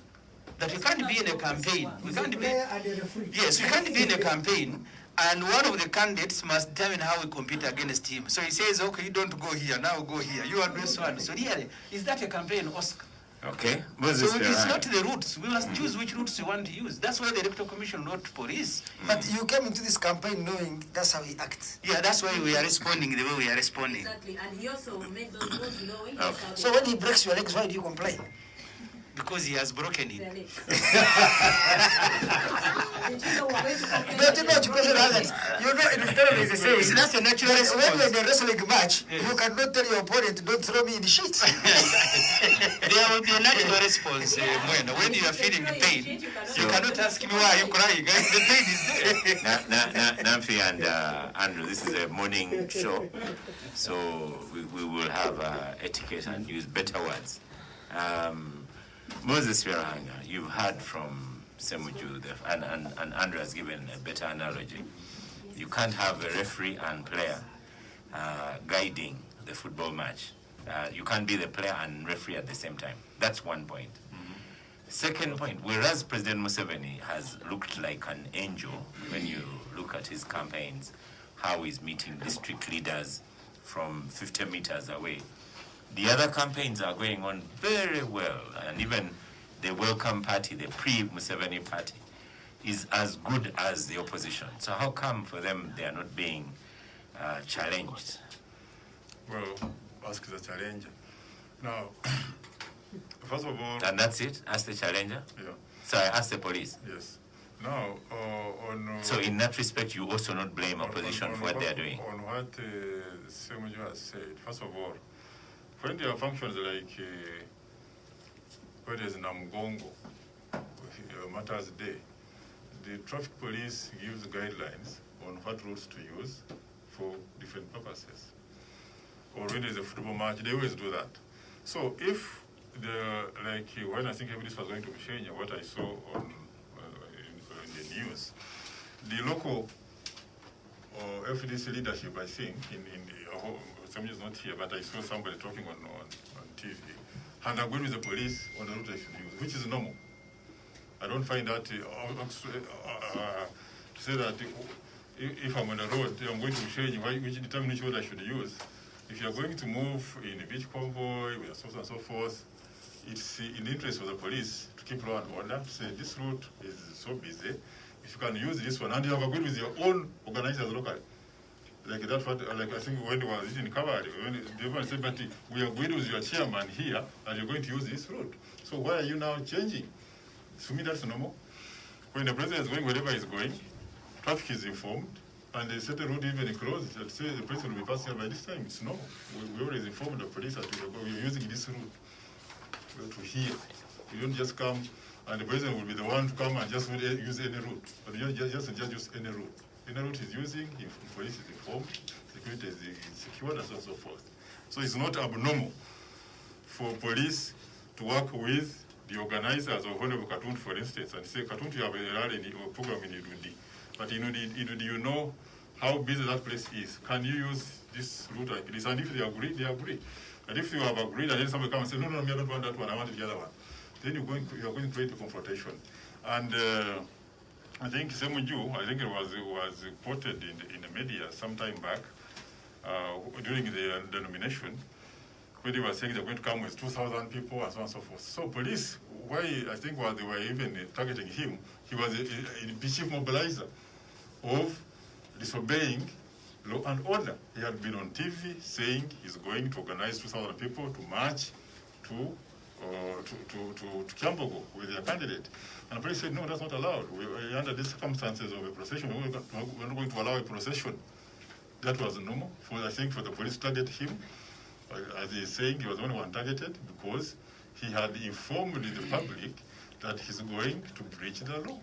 That we can't be in a campaign. We can't be in a campaign, and one of the candidates must determine how we compete against him. So he says, okay, you don't go here, now go here. You are this one. So really, is that a campaign, Oscar? Okay. So it's not the routes. We must choose which routes we want to use. That's why the Electoral Commission wrote police. But you came into this campaign knowing that's how he acts. Yeah, that's why we are responding the way we are responding. Exactly, and he also made those rules knowing. So when he breaks your legs, why do you complain? Because he has broken it. Don't you know, that's a natural response. When you're in a wrestling match, you cannot tell your opponent, don't throw me in the shit. There will be a natural response, Mwenda. When you are feeling the pain, you cannot ask me why are you crying. The pain is there. Nanfi and Andrew, this is a morning show, so we will have etiquette and use better words. Moses Byaruhanga, you've heard from Ssemujju, and Andrew has given a better analogy. You can't have a referee and player guiding the football match. You can't be the player and referee at the same time. That's one point. Second point, whereas President Museveni has looked like an angel when you look at his campaigns, how he's meeting district leaders from 50 meters away, The other campaigns are going on very well, and even the Welcome Party, the pre-Museveni party, is as good as the opposition. So how come for them they are not being challenged? Well, ask the challenger. Now, first of all... And that's it? Ask the challenger? Yeah. So I asked the police? Yes. Now, so in that respect, you also not blame opposition for what they are doing? On what Ssemujju has said, first of all, when there are functions like where there's Namugongo, Matters Day, the traffic police gives guidelines on what routes to use for different purposes. Or when there's a football match, they always do that. So if like when I think this was going to Kenya, what I saw on in the news, the local FDC leadership, I think, in the somebody is not here, but I saw somebody talking on TV, and agreed with the police on the route they should use, which is normal. I don't find that to say that if I'm on the road, I'm going to Kenya, which determines which road I should use. If you're going to move in a beach convoy, with so on and so forth, it's in the interest of the police to keep law and order, to say this route is so busy, if you can use this one, and you have agreed with your own organizers locally. Like that, like I think when it was in Kabari, when the everyone said, but we agreed with your chairman here, and you're going to use this route. So why are you now changing? To me, that's normal. When the president is going wherever he's going, traffic is informed, and they set the road even closed, and say the president will be passing by this time. It's normal. We always inform the police that we're using this route to here. We don't just come, and the president will be the one to come and just use any route. But you just use any route. Any route he's using, if police is informed, security is secured, and so on and so forth. So it's not abnormal for police to work with the organizers of Honorable Katuntu, for instance, and say, Katuntu, you have a rally or program in Idundi. But you know how busy that place is. Can you use this route like this? And if they agree, they agree. And if you have agreed, and then somebody comes and say, no, I don't want that one, I want the other one, then you're going to create a confrontation. And I think Ssemujju, I think it was quoted in the media some time back during the nomination, where they were saying they're going to come with 2,000 people and so on and so forth. So police, why I think while they were even targeting him, he was a chief mobilizer of disobeying law and order. He had been on TV saying he's going to organize 2,000 people to march to Kyambogo with their candidate. And the police said, no, that's not allowed. Under the circumstances of a procession, we're not going to allow a procession. That was normal. I think for the police to target him, as he's saying, he was the only one targeted because he had informed the public that he's going to breach the law.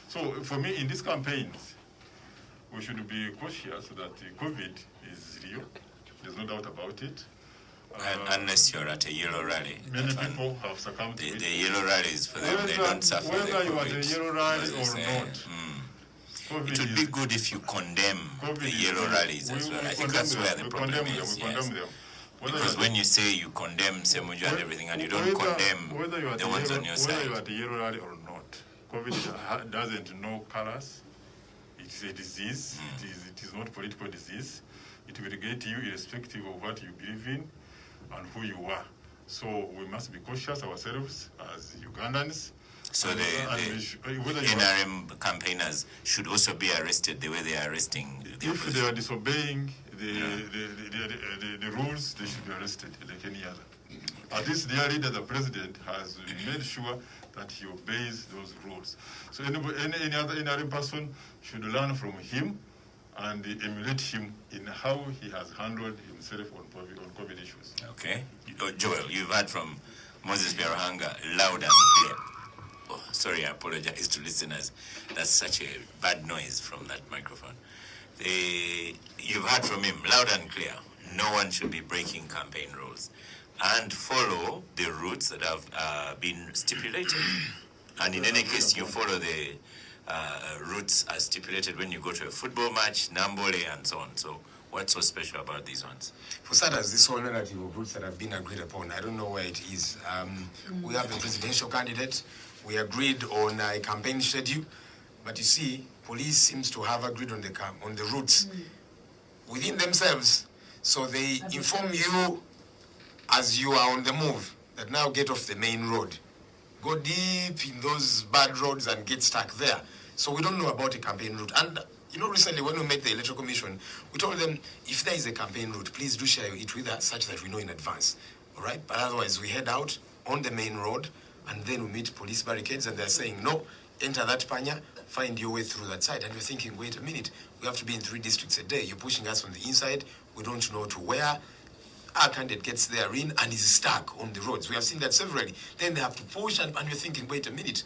So for me, in these campaigns, we should be cautious that COVID is real. There's no doubt about it. Unless you're at a yellow rally. Many people have succumbed to it. The yellow rallies for them, they don't suffer the COVID. Whether you are at a yellow rally or not. It would be good if you condemn the yellow rallies as well. I think that's where the problem is. Yes. Because when you say you condemn Ssemujju and everything, and you don't condemn the ones on your side. Whether you are at a yellow rally or not, COVID doesn't know colors. It's a disease. It is not political disease. It will get you irrespective of what you believe in and who you are. So we must be cautious ourselves as Ugandans. So the NRM campaigners should also be arrested the way they are arresting the opposition. If they are disobeying the rules, they should be arrested like any other. At least their leader, the president, has made sure that he obeys those rules. So any other NRM person should learn from him and emulate him in how he has handled himself on COVID issues. Okay. Joel, you've heard from Moses Byaruhanga loud and clear. Oh, sorry, I apologize to listeners. That's such a bad noise from that microphone. You've heard from him loud and clear. No one should be breaking campaign rules and follow the routes that have been stipulated. And in any case, you follow the routes as stipulated when you go to a football match, Nambole, and so on. So what's so special about these ones? For starters, this whole narrative of routes that have been agreed upon, I don't know where it is. We have a presidential candidate. We agreed on a campaign schedule. But you see, police seems to have agreed on the routes within themselves. So they inform you as you are on the move, that now get off the main road. Go deep in those bad roads and get stuck there. So we don't know about a campaign route. And you know, recently when we met the Electoral Commission, we told them, if there is a campaign route, please do share it with us such that we know in advance. All right? But otherwise, we head out on the main road and then we meet police barricades and they're saying, no, enter that panya, find your way through that side. And you're thinking, wait a minute, we have to be in 3 districts a day. You're pushing us on the inside. We don't know to where. Our candidate gets there in and is stuck on the roads. We have seen that severally. Then they have to push and you're thinking, wait a minute,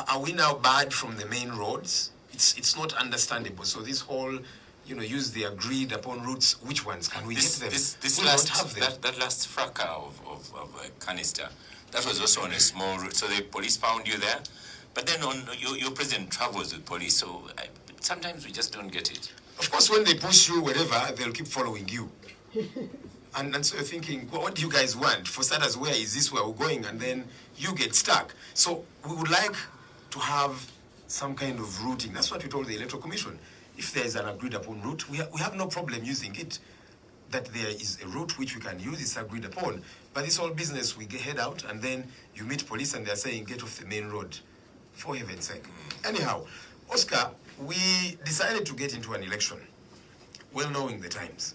are we now barred from the main roads? It's not understandable. So this whole, use the agreed upon routes, which ones can we get them? This we last, don't have them. that last fracas of a canister, that was also on a small route. So the police found you there. But then your president travels with police, so sometimes we just don't get it. Of course, when they push you wherever, they'll keep following you. And so you're thinking, what do you guys want? For starters, where is this where we're going? And then you get stuck. So we would like to have some kind of routing. That's what we told the Electoral Commission. If there is an agreed upon route, we have no problem using it. That there is a route which we can use, it's agreed upon. But this whole business, we head out and then you meet police and they're saying, get off the main road. For heaven's sake. Anyhow, Oscar, we decided to get into an election, well knowing the times.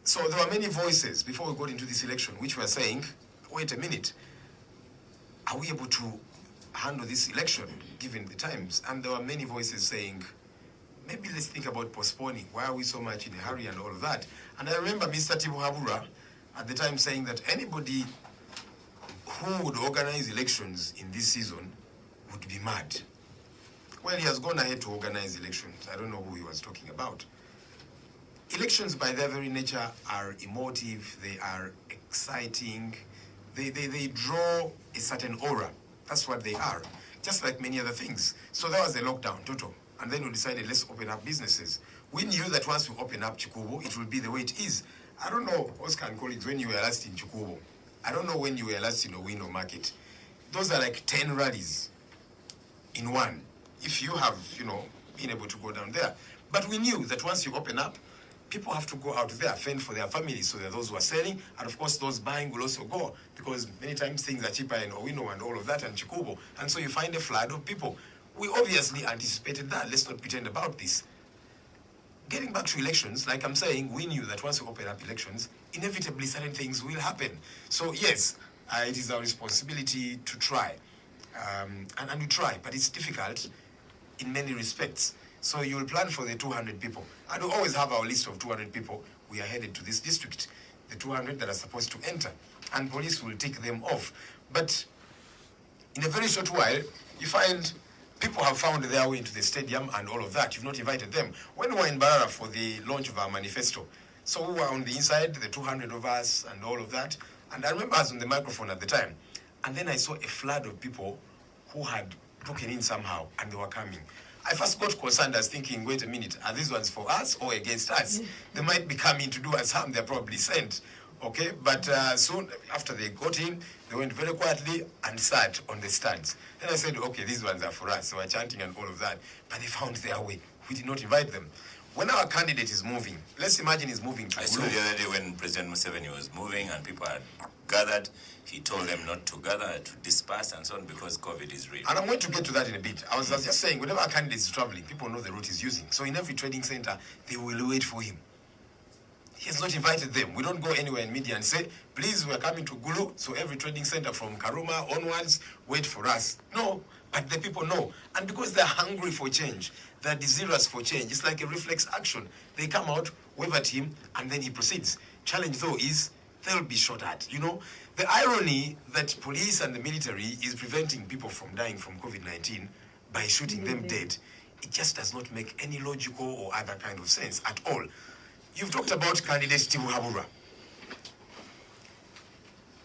So there were many voices before we got into this election which were saying, wait a minute, are we able to handle this election given the times? And there were many voices saying, maybe let's think about postponing. Why are we so much in a hurry and all of that? And I remember Mr. Tibuhabura at the time saying that anybody who would organize elections in this season would be mad. Well, he has gone ahead to organize elections. I don't know who he was talking about. Elections by their very nature are emotive, they are exciting, they draw a certain aura. That's what they are, just like many other things. So that was a lockdown, total. And then we decided, let's open up businesses. We knew that once we open up Chikubo, it will be the way it is. I don't know, Oscar and colleagues, when you were last in Chikubo. I don't know when you were last in Owino Market. Those are like 10 rallies in one, if you have, been able to go down there. But we knew that once you open up, people have to go out there, fend for their families. So there are those who are selling, and of course those buying will also go, because many times things are cheaper in Owino and all of that, and Chikubo. And so you find a flood of people. We obviously anticipated that. Let's not pretend about this. Getting back to elections, like I'm saying, we knew that once we open up elections, inevitably certain things will happen. So yes, it is our responsibility to try. And we try, but it's difficult in many respects. So you will plan for the 200 people. And we always have our list of 200 people. We are headed to this district, the 200 that are supposed to enter. And police will take them off. But in a very short while, you find people have found their way into the stadium and all of that. You've not invited them. When we were in Barara for the launch of our manifesto, so we were on the inside, the 200 of us and all of that. And I remember I was on the microphone at the time. And then I saw a flood of people who had broken in somehow and they were coming. I first got concerned. I was thinking, wait a minute, are these ones for us or against us? They might be coming to do us harm. They're probably sent. Okay, but soon after they got in, they went very quietly and sat on the stands. Then I said, okay, these ones are for us. So we're chanting and all of that. But they found their way. We did not invite them. When our candidate is moving, let's imagine he's moving to I saw the other day when President Museveni was moving and people had gathered, he told them not to gather, to disperse and so on because COVID is real. And I'm going to get to that in a bit. I was just saying, whenever our candidate is traveling, people know the route he's using. So in every trading center, they will wait for him. He has not invited them. We don't go anywhere in media and say, please, we're coming to Gulu, so every trading center from Karuma onwards, wait for us. No, but the people know. And because they're hungry for change, they're desirous for change. It's like a reflex action. They come out, wave at him, and then he proceeds. Challenge, though, is they'll be shot at. The irony that police and the military is preventing people from dying from COVID-19 by shooting them dead, it just does not make any logical or other kind of sense at all. You've talked about candidate Tibuhabura.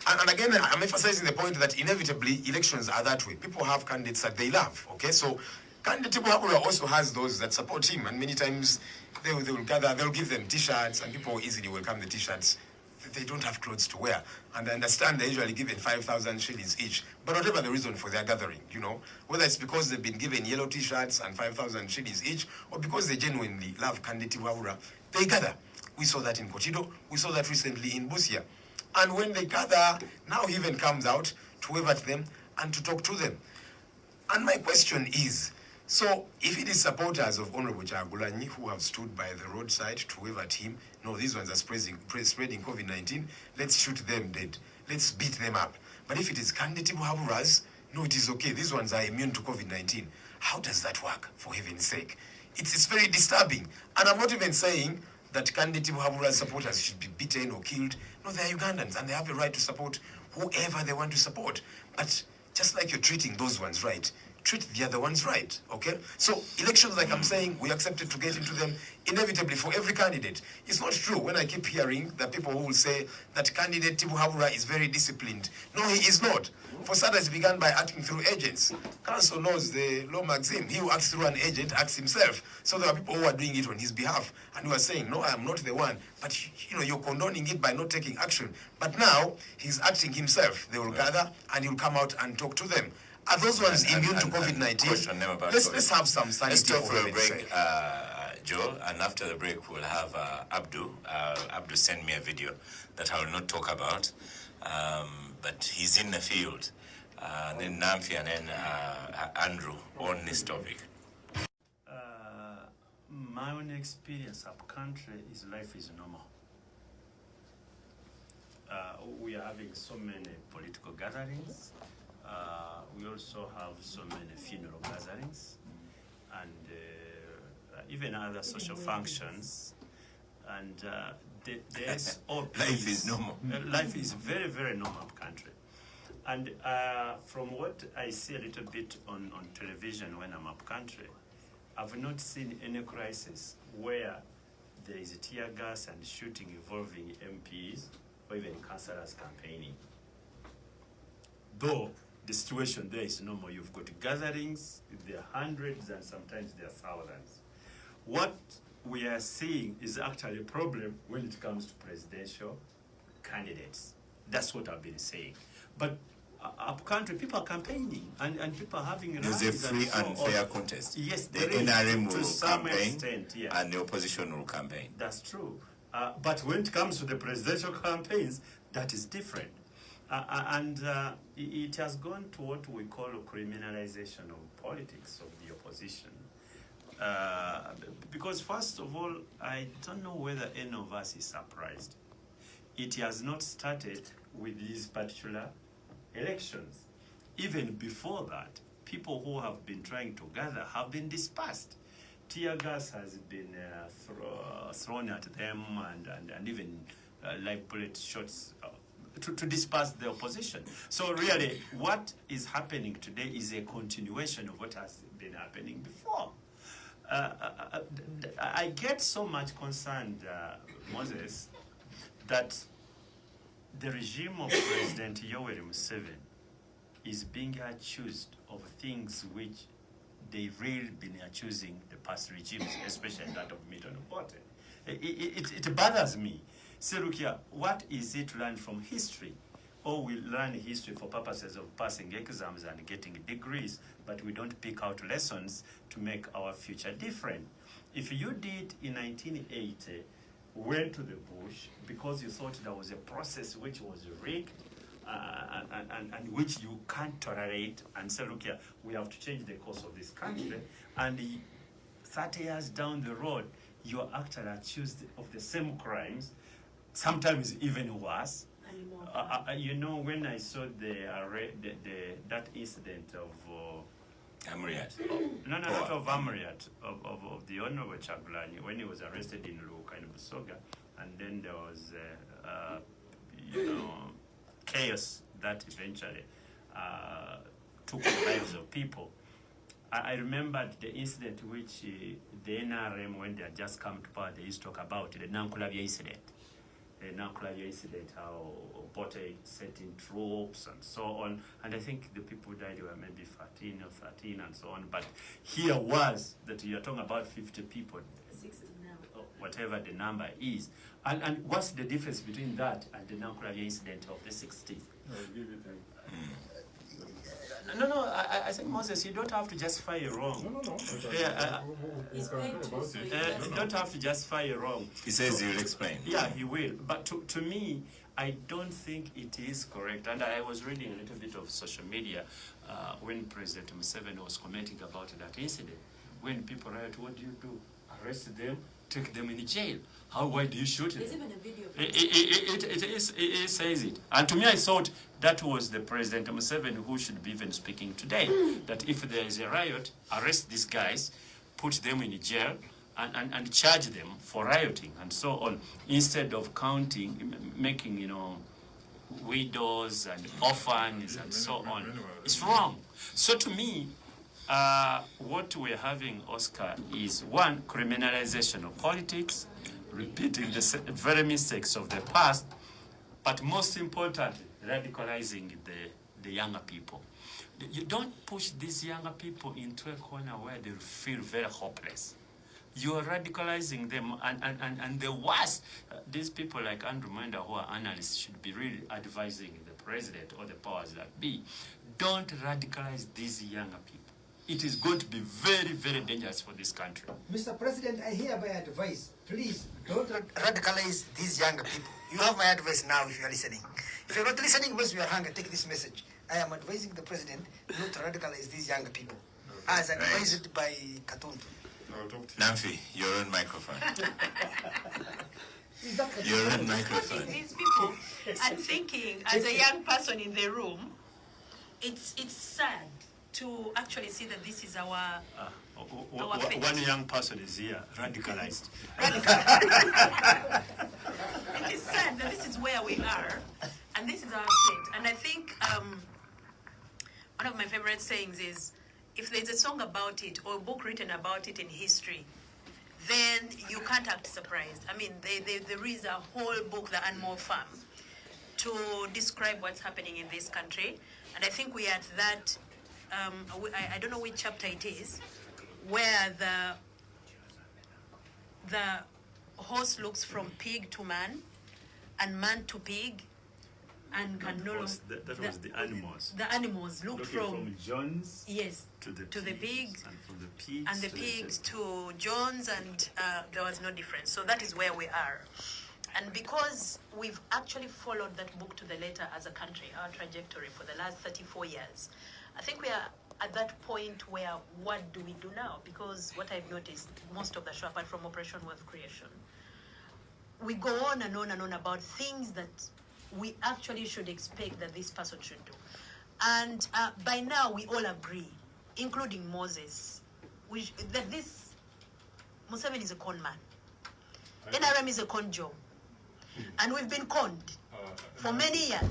And again, I'm emphasizing the point that inevitably elections are that way. People have candidates that they love, okay? So candidate Tibuhabura also has those that support him, and many times they will gather, they'll give them T-shirts, and people easily welcome the T-shirts. They don't have clothes to wear. And I understand they're usually given 5,000 shillings each. But whatever the reason for their gathering, whether it's because they've been given yellow T-shirts and 5,000 shillings each, or because they genuinely love candidate Tibuhabura, they gather. We saw that in Kochido. We saw that recently in Busia. And when they gather, now he even comes out to wave at them and to talk to them. And my question is, so if it is supporters of Honorable Kyagulanyi who have stood by the roadside to wave at him, no, these ones are spreading COVID-19, let's shoot them dead. Let's beat them up. But if it is candidate Muhabura's, no, it is okay. These ones are immune to COVID-19. How does that work, for heaven's sake? It's very disturbing. And I'm not even saying that candidate Muhabura's supporters should be beaten or killed. No, they're Ugandans and they have a right to support whoever they want to support. But just like you're treating those ones right, treat the other ones right, okay? So elections, like I'm saying, we accepted to get into them inevitably for every candidate. It's not true when I keep hearing that people who will say that candidate Tibu Habura is very disciplined. No, he is not. For starters, he began by acting through agents. Council knows the law maxim. He who acts through an agent acts himself. So there are people who are doing it on his behalf and who are saying, no, I am not the one. But, you're condoning it by not taking action. But now, he's acting himself. They will gather and he'll come out and talk to them. Are those ones immune to COVID-19? Let's have some sanity. Let's stop for a break, Joel, and after the break we'll have Abdul. Abdul sent me a video that I will not talk about, but he's in the field. Then Nanfi and then Andrew on this topic. My own experience up country is life is normal. We are having so many political gatherings. We also have so many funeral gatherings and even other social functions. And the SOP life is normal. Life is very, very normal country. And from what I see a little bit on television when I'm up country, I've not seen any crisis where there is tear gas and shooting involving MPs or even councillors campaigning. Though the situation there is normal. You've got gatherings, there are hundreds and sometimes there are thousands. What we are seeing is actually a problem when it comes to presidential candidates. That's what I've been saying. But up country, people are campaigning and people are having rallies. There's a free and fair contest. Yes, the NRM will some campaign extent, yes. And the opposition will campaign. That's true. But when it comes to the presidential campaigns, that is different. It has gone to what we call a criminalization of politics of the opposition. Because first of all, I don't know whether any of us is surprised. It has not started with these particular elections. Even before that, people who have been trying to gather have been dispersed. Tear gas has been thrown at them and even live bullet shots to disperse the opposition. So really, what is happening today is a continuation of what has been happening before. I get so much concerned, Moses, that the regime of President Yoweri Museveni is being accused of things which they've really been accusing the past regimes, especially that of Milton Obote. It bothers me. So look here, what is it learned from history? Or we learn history for purposes of passing exams and getting degrees, but we don't pick out lessons to make our future different. If you did in 1980, went to the bush because you thought there was a process which was rigged and which you can't tolerate, and say, look here, we have to change the course of this country, and 30 years down the road, you are actually accused of the same crimes, sometimes even worse. You know, when I saw that incident of Amriat. Not of Amriat, of the Honorable Kyagulanyi when he was arrested in Luuka in Busoga, and then there was chaos that eventually took the lives of people. I remembered the incident which the NRM, when they had just come to power, they used to talk about the Nankulavya incident. The Nankulavya incident, how Obote set in troops and so on. And I think the people died were maybe 13 or 13 and so on. But here was that you're talking about 50 people. 60 now. Whatever the number is. And what's the difference between that and the Nankulavya incident of the 60s? I'll give you time. No, I think, Moses, you don't have to justify it wrong. No. You don't have to justify it wrong. He says he'll explain. Yeah, he will. But to me, I don't think it is correct. And I was reading a little bit of social media when President Museveni was commenting about that incident. When people riot, what do? Arrest them, take them in jail. Why do you shoot them? There's even a video. It says it. And to me, I thought that was the President Museveni who should be even speaking today. That if there is a riot, arrest these guys, put them in jail, and charge them for rioting and so on, instead of making, widows and orphans and so on. It's wrong. So to me, what we're having, Oscar, is one, criminalization of politics, repeating the very mistakes of the past, but most importantly, radicalizing the younger people. You don't push these younger people into a corner where they feel very hopeless. You are radicalizing them, and the worst, these people like Andrew Mwenda, who are analysts, should be really advising the president or the powers that be. Don't radicalize these younger people. It is going to be very, very dangerous for this country. Mr. President, I hereby advise, please don't radicalize these younger people. You have my advice now if you are listening. If you're not listening, Mr. Byaruhanga, take this message. I am advising the president not to radicalize these younger people, as advised by Katuntu. Nanfi, you're on microphone. You're on microphone. These people are thinking, as a young person in the room, it's sad to actually see that this is our fate. One young person is here, radicalized. It is sad that this is where we are, and this is our fate. And I think one of my favorite sayings is, if there's a song about it or a book written about it in history, then you can't act surprised. I mean, there is a whole book, The Animal Farm, to describe what's happening in this country. And I think we are at that, I don't know which chapter it is, where the horse looks from pig to man, and man to pig, and can no longer... That was the animals. The animals look from Jones, yes, to the pigs, and from the pigs, and the pigs to Jones, and there was no difference. So that is where we are. And because we've actually followed that book to the letter as a country, our trajectory for the last 34 years, I think we are at that point where, what do we do now? Because what I've noticed, most of the show, apart from Operation Wealth Creation, we go on and on and on about things that we actually should expect that this person should do. And by now, we all agree, including Moses, that this Museveni is a con man. NRM is a con job. And we've been conned for many years.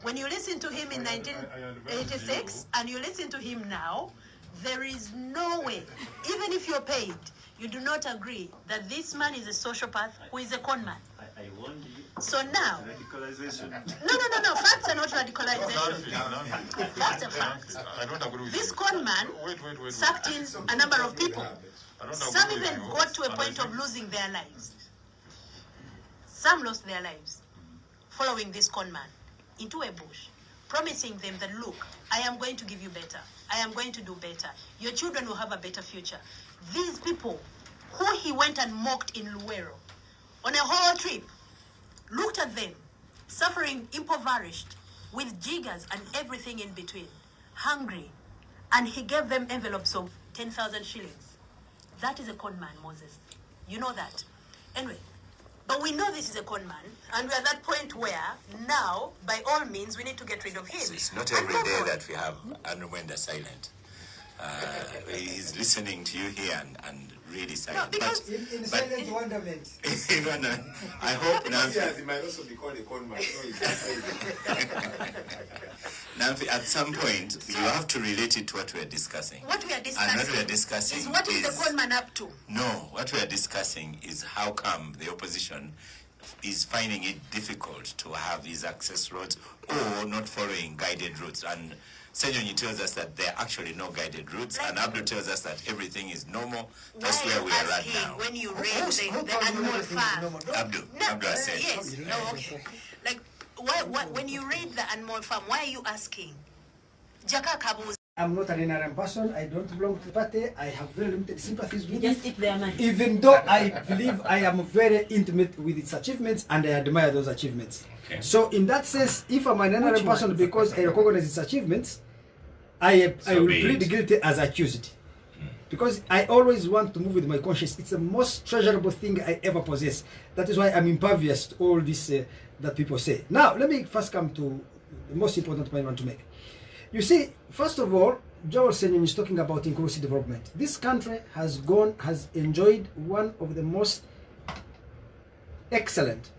When you listen to him in 1986 and you listen to him now, there is no way, even if you're paid, you do not agree that this man is a sociopath who is a con man. I warned you. So now, radicalization. No. Facts are not radicalization. Facts are facts. I don't agree with this you. con man sucked in a number of people. Some even got to a point of losing their lives. Some lost their lives following this con man into a bush, promising them that, look, I am going to give you better. I am going to do better. Your children will have a better future. These people who he went and mocked in Luwero on a whole trip, looked at them, suffering, impoverished, with jiggers and everything in between, hungry, and he gave them envelopes of 10,000 shillings. That is a con man, Moses. You know that. Anyway, but we know this is a con man, and we're at that point where now, by all means, we need to get rid of him. So it's not every day that we have Andrew Mwenda silent. He's listening to you here and really silent. No, because in silent wonderment. I hope Nanfi, Yes, he might also be called a con man. Nanfi, at some point, you have to relate it to what we are discussing. What we are discussing, And what we are discussing is what is the con man up to? No, what we are discussing is how come the opposition is finding it difficult to have these access roads or not following guided routes. And Ssenyonyi tells us that there are actually no guided routes, and Abdul tells us that everything is normal. That's where we are at now. When you read the animal farm, Abdul said. yes, okay. Like, when you read the animal farm, why are you asking? Jaka Kabu's I'm not an NRM person. I don't belong to the party. I have very limited sympathies with Just it. eat their money. Even though I believe I am very intimate with its achievements and I admire those achievements. Okay. So in that sense, if I'm an NRM person because I recognize its achievements, I will plead guilty as accused. Because I always want to move with my conscience. It's the most treasurable thing I ever possess. That is why I'm impervious to all this that people say. Now, let me first come to the most important point I want to make. You see, first of all, Joel Ssenyonyi is talking about inclusive development. This country has enjoyed one of the most excellent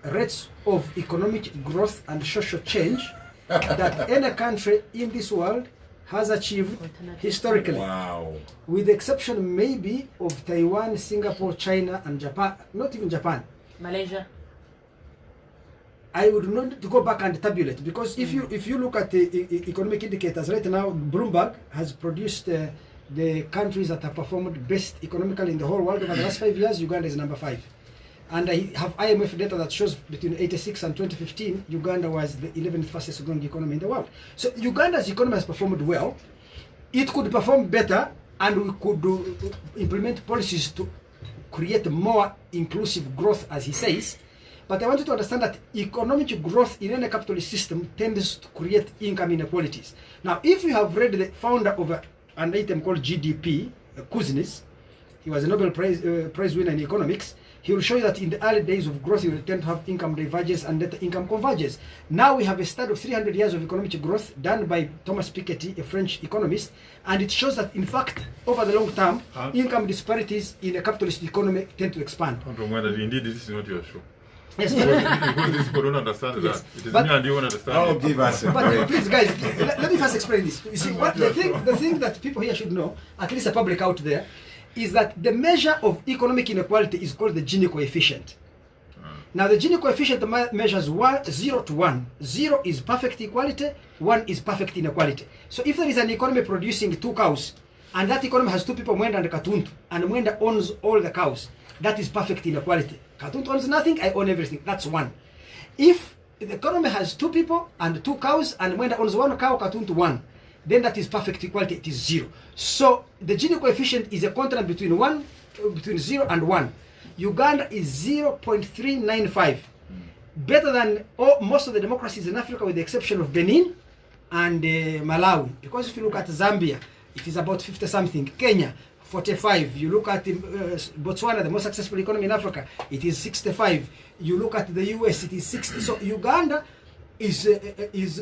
rates of economic growth and social change that any country in this world has achieved historically. Wow. With the exception maybe of Taiwan, Singapore, China, and Japan, not even Japan. Malaysia. I would not to go back and tabulate because if you look at the economic indicators right now, Bloomberg has produced the countries that have performed best economically in the whole world over the last 5 years. Uganda is number 5, and I have IMF data that shows between 86 and 2015, Uganda was the 11th fastest growing economy in the world. So Uganda's economy has performed well. It could perform better, and we could implement policies to create more inclusive growth, as he says. But I want you to understand that economic growth in any capitalist system tends to create income inequalities. Now, if you have read the founder of an item called GDP, Kuznets, he was a Nobel Prize winner in economics, he will show you that in the early days of growth, you will tend to have income divergence and net income convergence. Now we have a study of 300 years of economic growth done by Thomas Piketty, a French economist, and it shows that, in fact, over the long term, income disparities in a capitalist economy tend to expand. Andrew Mwenda, indeed, this is not your show. Yes, because these people don't understand yes, that. It is me and you won't understand. Oh, give us a but break. please, guys, let me first explain this. You see, what the thing that people here should know, at least the public out there, is that the measure of economic inequality is called the Gini coefficient. Now, the Gini coefficient measures 0 to 1. 0 is perfect equality, 1 is perfect inequality. So if there is an economy producing 2 cows, and that economy has 2 people, Mwenda and Katuntu, and Mwenda owns all the cows, that is perfect inequality. Katuntu owns nothing, I own everything. That's 1. If the economy has 2 people and 2 cows, and Mwenda owns 1 cow, Katuntu 1, then that is perfect equality. It is 0. So the Gini coefficient is a contrast between 0 and 1. Uganda is 0.395, better than most of the democracies in Africa, with the exception of Benin and Malawi. Because if you look at Zambia, it is about 50 something. Kenya, 45. You look at Botswana, the most successful economy in Africa, it is 65. You look at the US, it is 60. So Uganda is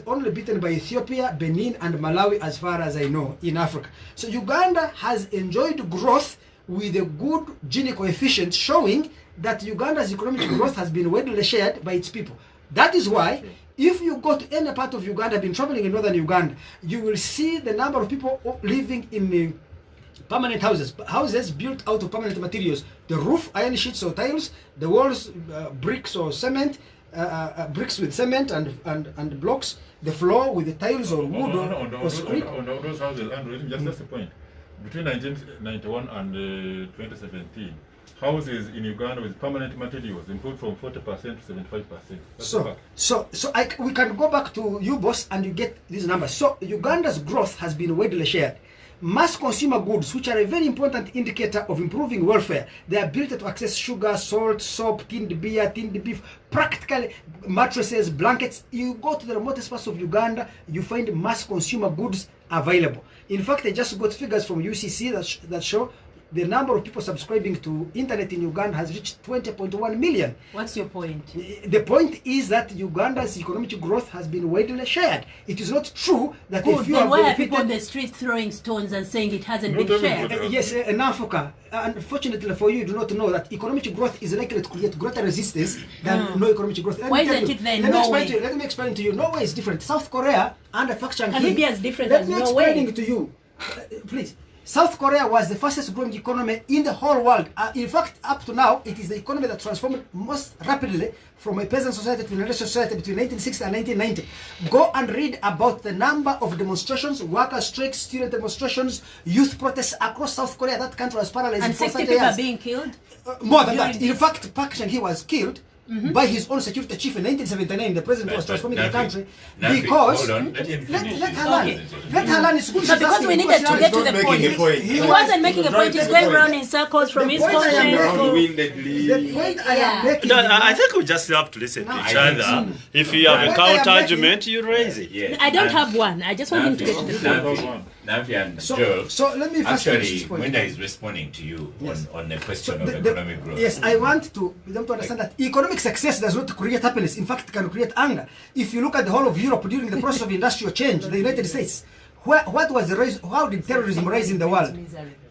only beaten by Ethiopia, Benin, and Malawi, as far as I know, in Africa. So Uganda has enjoyed growth with a good Gini coefficient, showing that Uganda's economic growth has been widely shared by its people. That is why, if you go to any part of Uganda, been traveling in northern Uganda, you will see the number of people living in permanent houses built out of permanent materials. The roof, iron sheets or tiles, the walls, bricks or cement, bricks with cement and blocks, the floor with the tiles or wood or brick. On those houses, and just the point. Between 1991 and 2017, houses in Uganda with permanent materials improved from 40% to 75%. We can go back to you, boss, and you get these numbers. So Uganda's growth has been widely shared. Mass consumer goods, which are a very important indicator of improving welfare, their ability to access sugar, salt, soap, tinned beer, tinned beef, practically mattresses, blankets. You go to the remotest parts of Uganda, you find mass consumer goods available. In fact, I just got figures from UCC that show the number of people subscribing to internet in Uganda has reached 20.1 million. What's your point? The point is that Uganda's economic growth has been widely shared. It is not true that good, if you then have why are benefited... people on the street throwing stones and saying it hasn't been shared? Yes, Nanfuka, unfortunately for you, do not know that economic growth is likely to create greater resistance than no economic growth. Why isn't it there in Norway? Let me explain to you. Norway is different. South Korea, under Park Chung-hee... Can it be as different as Norway? Let me explain it to you. Please. South Korea was the fastest growing economy in the whole world. In fact, up to now, it is the economy that transformed most rapidly from a peasant society to an industrial society between 1960 and 1990. Go and read about the number of demonstrations, worker strikes, student demonstrations, youth protests across South Korea. That country was paralyzed and for 60 30 people years. are being killed? More than that. In fact, Park Chung-hee was killed by his own security chief in 1979. The president was transforming the country because hold on, let him finish. let her learn. Let her learn. It's good. No, because we needed to get to the point. He wasn't making a point. He's going around in circles from his question. The point I am making. No, I think we just have to listen to each other. If you have a counter argument, you raise it. Yeah. I don't have one. I just want him to get to the point. Nancy and Joe, So let me first finish actually, this point. Mwenda is responding to you on the question of The- economic growth. Yes, I want them to understand that economic success does not create happiness. In fact, it can create anger. If you look at the whole of Europe during the process of industrial change, the United States, what was the rise? How did terrorism rise in the world?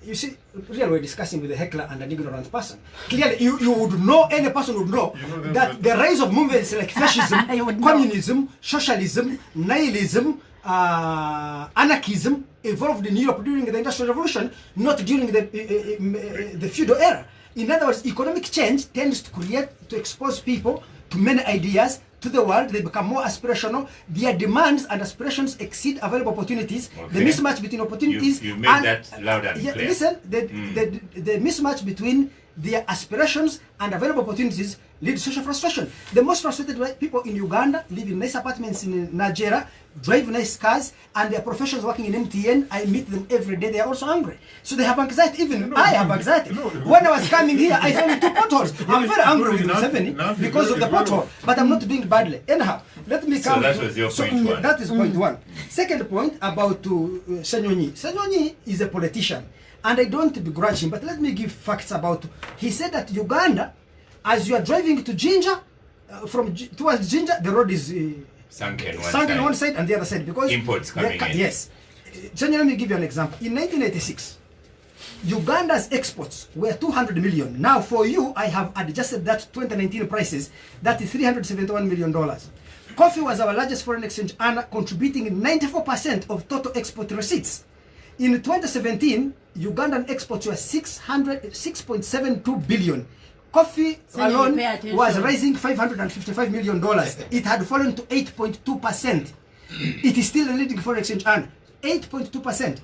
You see, really, we're discussing with a heckler and an ignorant person. Clearly, you would know, any person would know that the rise of movements like fascism, communism, socialism, nihilism, anarchism evolved in Europe during the Industrial Revolution, not during the feudal era. In other words, economic change tends to expose people to many ideas, to the world. They become more aspirational. Their demands and aspirations exceed available opportunities. Okay. The mismatch between opportunities You made that loud and clear. listen, the mismatch between their aspirations and available opportunities lead to social frustration. The most frustrated people in Uganda live in nice apartments in Nigeria, drive nice cars, and their professionals working in MTN. I meet them every day. They are also angry. So they have anxiety. Even I have anxiety. When I was coming here, I fell into potholes. I'm very angry with Museveni because of the pothole, but I'm not doing badly. Anyhow, let me come. So that was your point one. That is point one. Second point about Ssenyonyi. Ssenyonyi is a politician. And I don't begrudge him, but let me give facts about. He said that Uganda, as you are driving to Jinja, towards Jinja, the road is Sunk on one side and the other side because imports coming in. Yes. Let me give you an example. In 1986, Uganda's exports were 200 million. Now for you, I have adjusted that to 2019 prices. That is $371 million. Coffee was our largest foreign exchange earner, contributing 94% of total export receipts. In 2017, Ugandan exports were 6.72 billion. Coffee alone was rising $555 million. It had fallen to 8.2%. It is still a leading foreign exchange earner. 8.2%.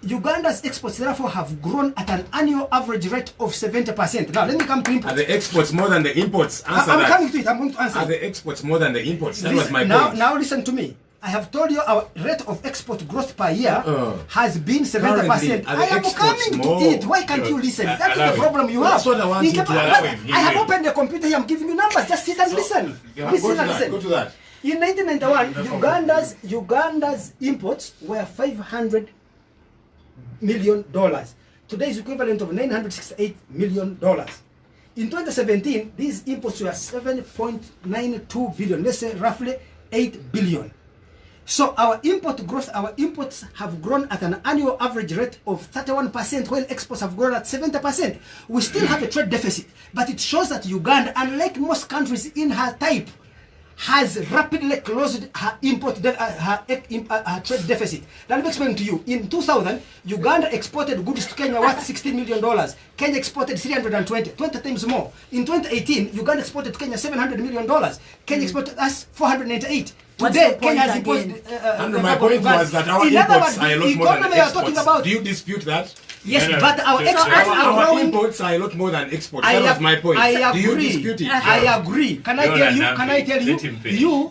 Uganda's exports therefore have grown at an annual average rate of 70%. Now let me come to imports. Are the exports more than the imports? Answer I'm that. coming to it. I'm going to answer. Are the exports more than the imports? That was my now, point. Now listen to me. I have told you our rate of export growth per year has been 70%. I am coming to it. Why can't you listen? That's the problem you have. That's what I want you to allow him. I have opened the computer here. I'm giving you numbers. Just sit and listen. Listen and listen. Go to that. In 1991, Uganda's imports were $500 million. Today's equivalent of $968 million. In 2017, these imports were 7.92 billion. Let's say roughly 8 billion. So our import growth, our imports have grown at an annual average rate of 31%, while exports have grown at 70%. We still have a trade deficit, but it shows that Uganda, unlike most countries in her type, has rapidly closed her her trade deficit. Let me explain to you. In 2000, Uganda exported goods to Kenya worth $16 million. Kenya exported 320, 20 times more. In 2018, Uganda exported to Kenya $700 million. Kenya exported us 498. Today, Kenya has imposed. Andrew, my point was that our imports are a lot more than exports. Do you dispute that? Yes, but our exports our imports are a lot more than exports. That was my point. I agree. Do you dispute it? I agree. Can I tell you?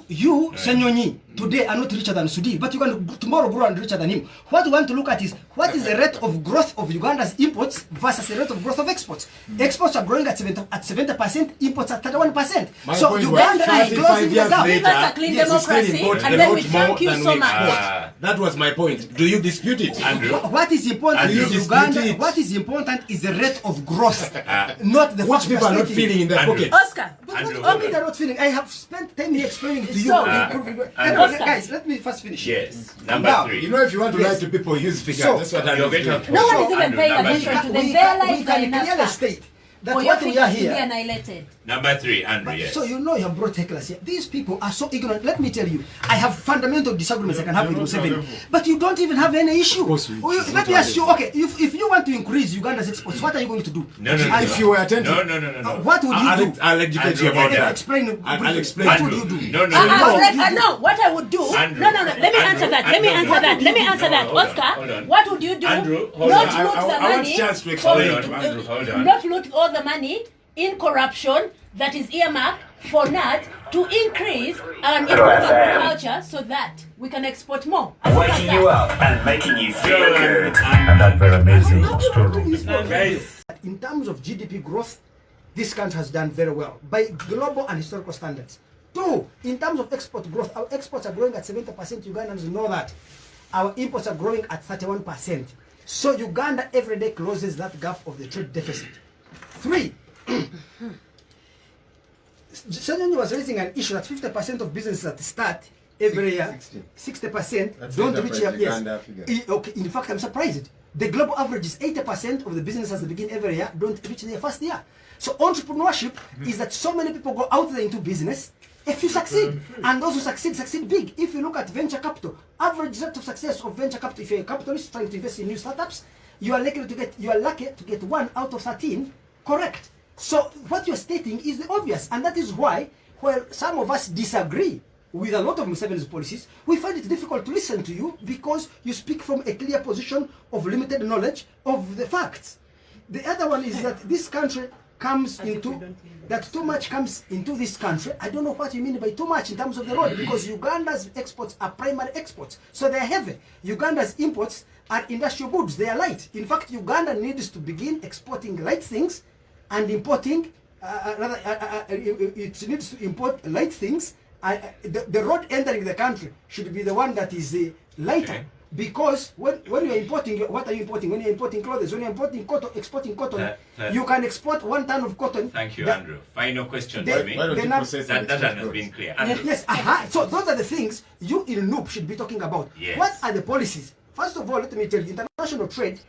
You, Ssenyonyi, today are not richer than Sudi, but you can tomorrow grow and richer than him. What we want to look at is what is the rate of growth of Uganda's imports versus the rate of growth of exports. Exports are growing at 70%, imports at 31%. So Uganda is closing the gap. Give us a clean democracy, and then we thank you so much. That was my point. Do you dispute it, Andrew? What is important is Uganda. What is important is the rate of growth, not the what people are not feeling in their pockets. Oscar, they are not feeling. I have spent 10 years explaining to you. Guys, let me first finish. Yes. Number 3. You know, if you want to lie to people, use figures. That's what I'm doing. no one is even paying attention to them. Their lives are enough clearly state that what we are here. Annihilated. Number 3, Andrew, yes. So you know you have brought hecklers here. These people are so ignorant. Let me tell you, I have fundamental disagreements I can have with Museveni, but you don't even have any issue. Let me ask you, okay, if you want to increase Uganda's exports, what are you going to do? No. If you were attentive. No. What would you do? I'll educate you about that. I'll explain. What would you do? No. No, what I would do. Andrew, No. Let me answer that. Let me answer that. Oscar, what would you do? Andrew, Not loot the money. Hold on. Not loot all the money in corruption that is earmarked for NAT to increase and improve agriculture so that we can export more. Waking you up and making you feel good. And that's very amazing. In terms of GDP growth, this country has done very well by global and historical standards. 2, in terms of export growth, our exports are growing at 70%. Ugandans know that. Our imports are growing at 31%. So Uganda every day closes that gap of the trade deficit. 3, Ssenyonyi was raising an issue that 50% of businesses that start every year, 60% don't reach your, yes. Okay, in fact, I'm surprised. The global average is 80% of the businesses that begin every year don't reach their first year. So entrepreneurship is that so many people go out there into business. If you succeed, and those who succeed big. If you look at venture capital, average rate of success of venture capital, if you're a capitalist trying to invest in new startups, you are lucky to get 1 out of 13 correct. So what you're stating is the obvious, and that is why, while some of us disagree with a lot of Museveni's policies, we find it difficult to listen to you because you speak from a clear position of limited knowledge of the facts. The other one is that this country comes into, that too much comes into this country. I don't know what you mean by too much in terms of the road, because Uganda's exports are primary exports, so they're heavy. Uganda's imports are industrial goods, they are light. In fact, Uganda needs to begin exporting light things and importing, it needs to import light things. The road entering the country should be the one that is lighter. Okay. Because when you're importing, what are you importing? When you're importing clothes, when you're importing cotton, exporting cotton, you can export 1 ton of cotton. Thank you, Andrew. Final question for me. That has been clear. Yes, so those are the things you in NUP should be talking about. Yes. What are the policies? First of all, let me tell you, international trade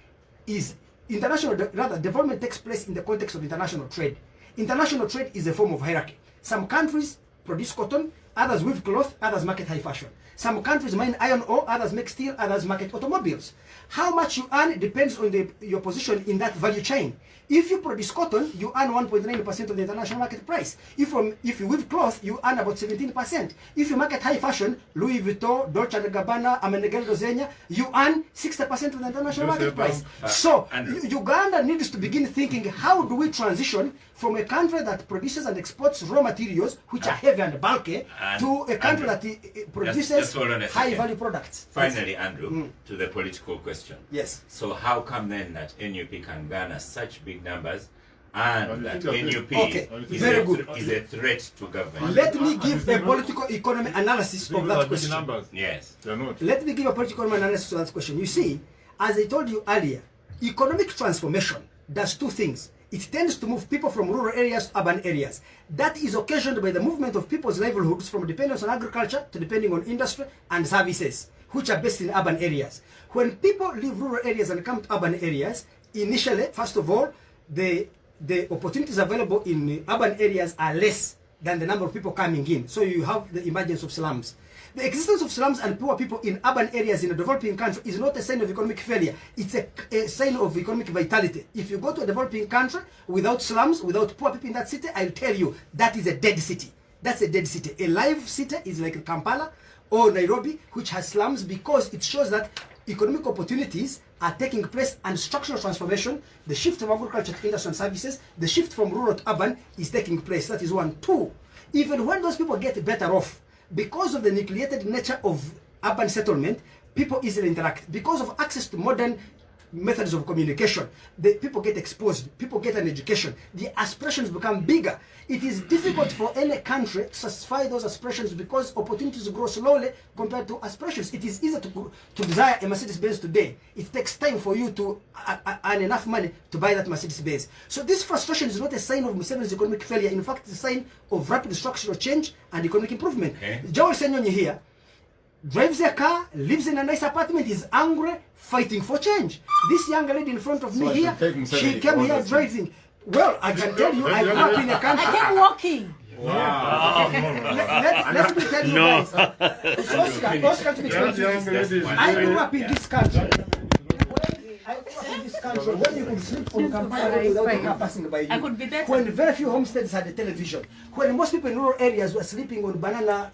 is, development takes place in the context of international trade. International trade is a form of hierarchy. Some countries produce cotton, others weave cloth, others market high fashion. Some countries mine iron ore, others make steel, others market automobiles. How much you earn depends on your position in that value chain. If you produce cotton, you earn 1.9% of the international market price. If you weave cloth, you earn about 17%. If you market high fashion, Louis Vuitton, Dolce & Gabbana, Amenegel Zenya, you earn 60% of the international market price. So Uganda needs to begin thinking, how do we transition from a country that produces and exports raw materials, which are heavy and bulky, to a country that produces high-value products. Finally, Andrew, to the political question. Yes. So how come then that NUP can garner such big numbers and that NUP is a threat to government? Let me give a political economy analysis of that question. Yes. Let me give a political economy analysis of that question. You see, as I told you earlier, economic transformation does 2 things. It tends to move people from rural areas to urban areas. That is occasioned by the movement of people's livelihoods from dependence on agriculture to depending on industry and services, which are based in urban areas. When people leave rural areas and come to urban areas, initially, first of all, the opportunities available in urban areas are less than the number of people coming in. So you have the emergence of slums. The existence of slums and poor people in urban areas in a developing country is not a sign of economic failure. It's a sign of economic vitality. If you go to a developing country without slums, without poor people in that city, I'll tell you, that is a dead city. That's a dead city. A live city is like Kampala or Nairobi, which has slums, because it shows that economic opportunities are taking place and structural transformation, the shift from agriculture to industry and services, the shift from rural to urban is taking place. That is 1. 2, even when those people get better off, because of the nucleated nature of urban settlement, people easily interact. Because of access to modern methods of communication, the people get exposed, people get an education, the aspirations become bigger. It is difficult for any country to satisfy those aspirations because opportunities grow slowly compared to aspirations. It is easy to desire a Mercedes-Benz today. It takes time for you to earn enough money to buy that Mercedes-Benz. So this frustration is not a sign of Museveni's economic failure. In fact, it's a sign of rapid structural change and economic improvement. Joel Ssenyonyi here drives a car, lives in a nice apartment, is angry, fighting for change. This young lady in front of me here, she came here driving. Well, I can tell you, I grew up in a country. I came walking. Wow. Let me tell you guys. Oscar to explain to this. I grew up in this country. When you could sleep on Kampala without a car passing by you. I could be there. When very few homesteads had a television. When most people in rural areas were sleeping on banana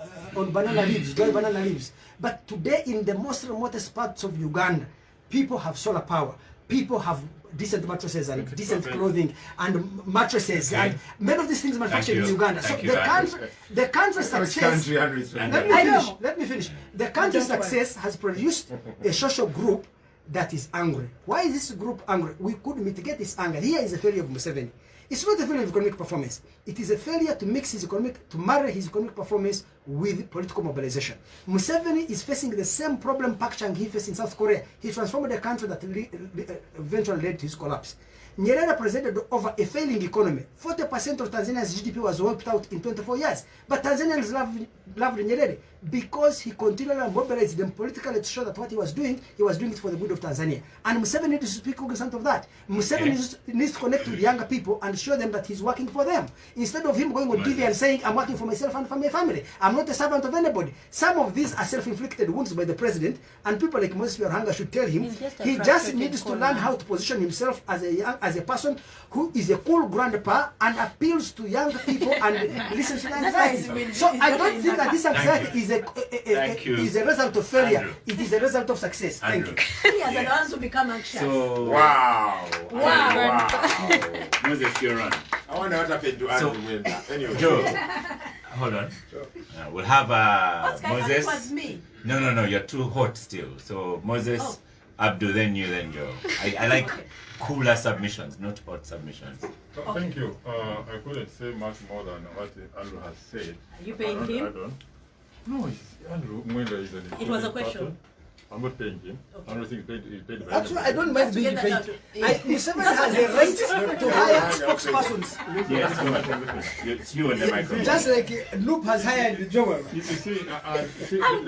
leaves, dry banana leaves. But today, in the most remotest parts of Uganda, people have solar power. People have decent mattresses and decent clothing and mattresses and many of these things manufactured in Uganda. So the country's success. Let me finish. The country's success has produced a social group that is angry. Why is this group angry? We could mitigate this anger. Here is a failure of Museveni. It's not a failure of economic performance. It is a failure to mix to marry his economic performance with political mobilization. Museveni is facing the same problem Park Chung-hee faced in South Korea. He transformed a country that eventually led to his collapse. Nyerere presented over a failing economy. 40% of Tanzania's GDP was wiped out in 24 years. But Tanzanians loved Nyerere because he continually mobilized them politically to show that what he was doing it for the good of Tanzania. And Museveni needs to speak cognizant of that. Museveni needs to connect with younger people and show them that he's working for them. Instead of him going on TV and saying, I'm working for myself and for my family. I'm not a servant of anybody. Some of these are self-inflicted wounds by the president, and people like Moses Byaruhanga should tell him he just needs to learn how to position himself as a person who is a cool grandpa and appeals to young people and listens to their anxiety. So I don't think that this anxiety is a result of failure. Andrew. It is a result of success. Thank you. Failures are the ones who become anxious. So, Wow. Moses, you're on. I wonder what happened to Andrew Mwenda. Anyway. Joe, hold on. We'll have Moses. Was me. No, you're too hot still. So Moses, Abdul, then you, then Joe. I like cooler submissions, not hot submissions. Thank you. I couldn't say much more than what Andrew has said. Are you paying him? I don't. No, Andrew Mwenda is an It was a question. person. I'm not paying him. Okay. I don't think he paid by Actually, I don't mind being paid. Museveni has a right to hire spokespersons. Yes, go on. It's you and the microphone. Just like Loop has hired Joel. You see,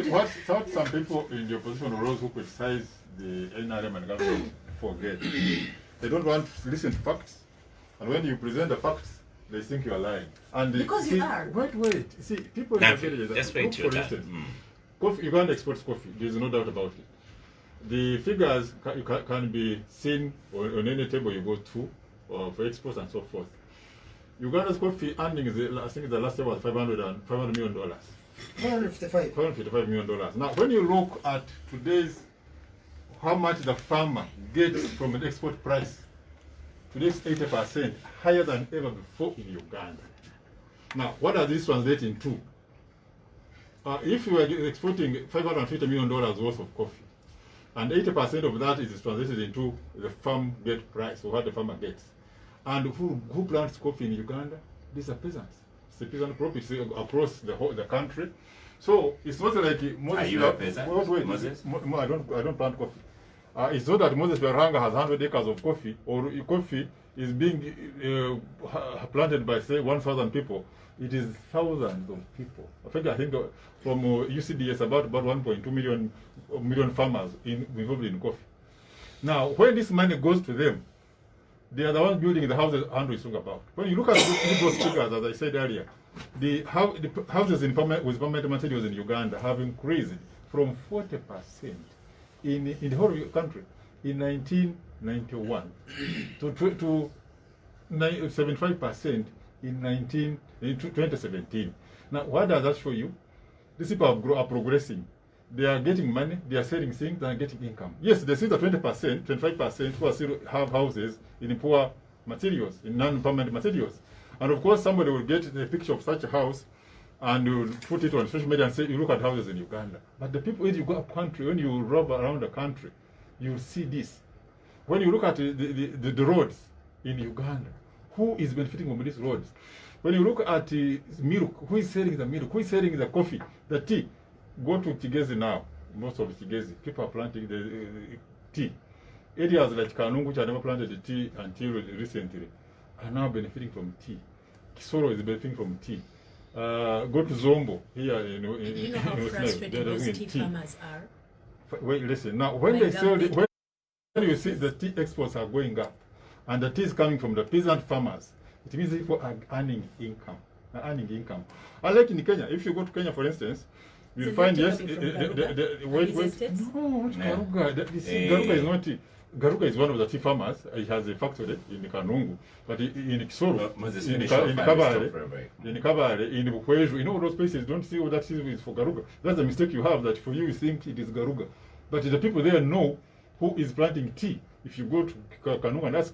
what some people in the opposition or those who criticize the NRM and government forget. They don't want to listen to facts. And when you present the facts, they think you are lying. And because you are. Wait. See, people in the villages, just wait for instance, coffee, Uganda exports coffee. There's no doubt about it. The figures can be seen on any table you go to for exports and so forth. Uganda's coffee earnings, I think the last year was $500 million. $555 million. Now, when you look at today's, how much the farmer gets from an export price, today's 80% higher than ever before in Uganda. Now, what does this translate into? If you are exporting $550 million worth of coffee, and 80% of that is translated into the farm gate price, or what the farmer gets. And who plants coffee in Uganda? These are peasants. It's a peasant crop across the country. So it's not like Moses. Are you a peasant? Wait, Moses? I don't plant coffee. It's not that Moses Byaruhanga has 100 acres of coffee, or coffee is being planted by, say, 1,000 people. It is thousands of people. I think from UCDS about 1.2 million farmers involved in coffee. Now, when this money goes to them, they are the ones building the houses Andrew is talking about. When you look at those figures, as I said earlier, the houses with permanent materials in Uganda have increased from 40% in the whole country in 1991 to 75% in 2017. Now, what does that show you? These people are progressing. They are getting money, they are selling things, they are getting income. Yes, they see the 20%, 25% who are still have houses in poor materials, in non-permanent materials. And of course, somebody will get a picture of such a house and will put it on social media and say, you look at houses in Uganda. But the people, when you go up country, when you roam around the country, you see this. When you look at the roads in Uganda, who is benefiting from these roads? When you look at milk, who is selling the milk? Who is selling the coffee, the tea? Go to Tigezi now. Most of Tigezi, people are planting the tea. Areas like Kanungu, which had never planted the tea until recently, are now benefiting from tea. Kisoro is benefiting from tea. Go to Zombo here in you know how frustrated those tea farmers are? Wait, listen. Now, when they sell it, when you see the tea exports are going up, and the tea is coming from the peasant farmers, it means people are earning income. Unlike in Kenya, if you go to Kenya, for instance, you'll find yes. Garuga is one of the tea farmers. He has a factory in Kanungu, but in Kisoro, in Kabare, in Bukweju, in all those places, don't see all that is for Garuga. That's the mistake you have. That for you think it is Garuga, but the people there know who is planting tea. If you go to Kanunga and ask,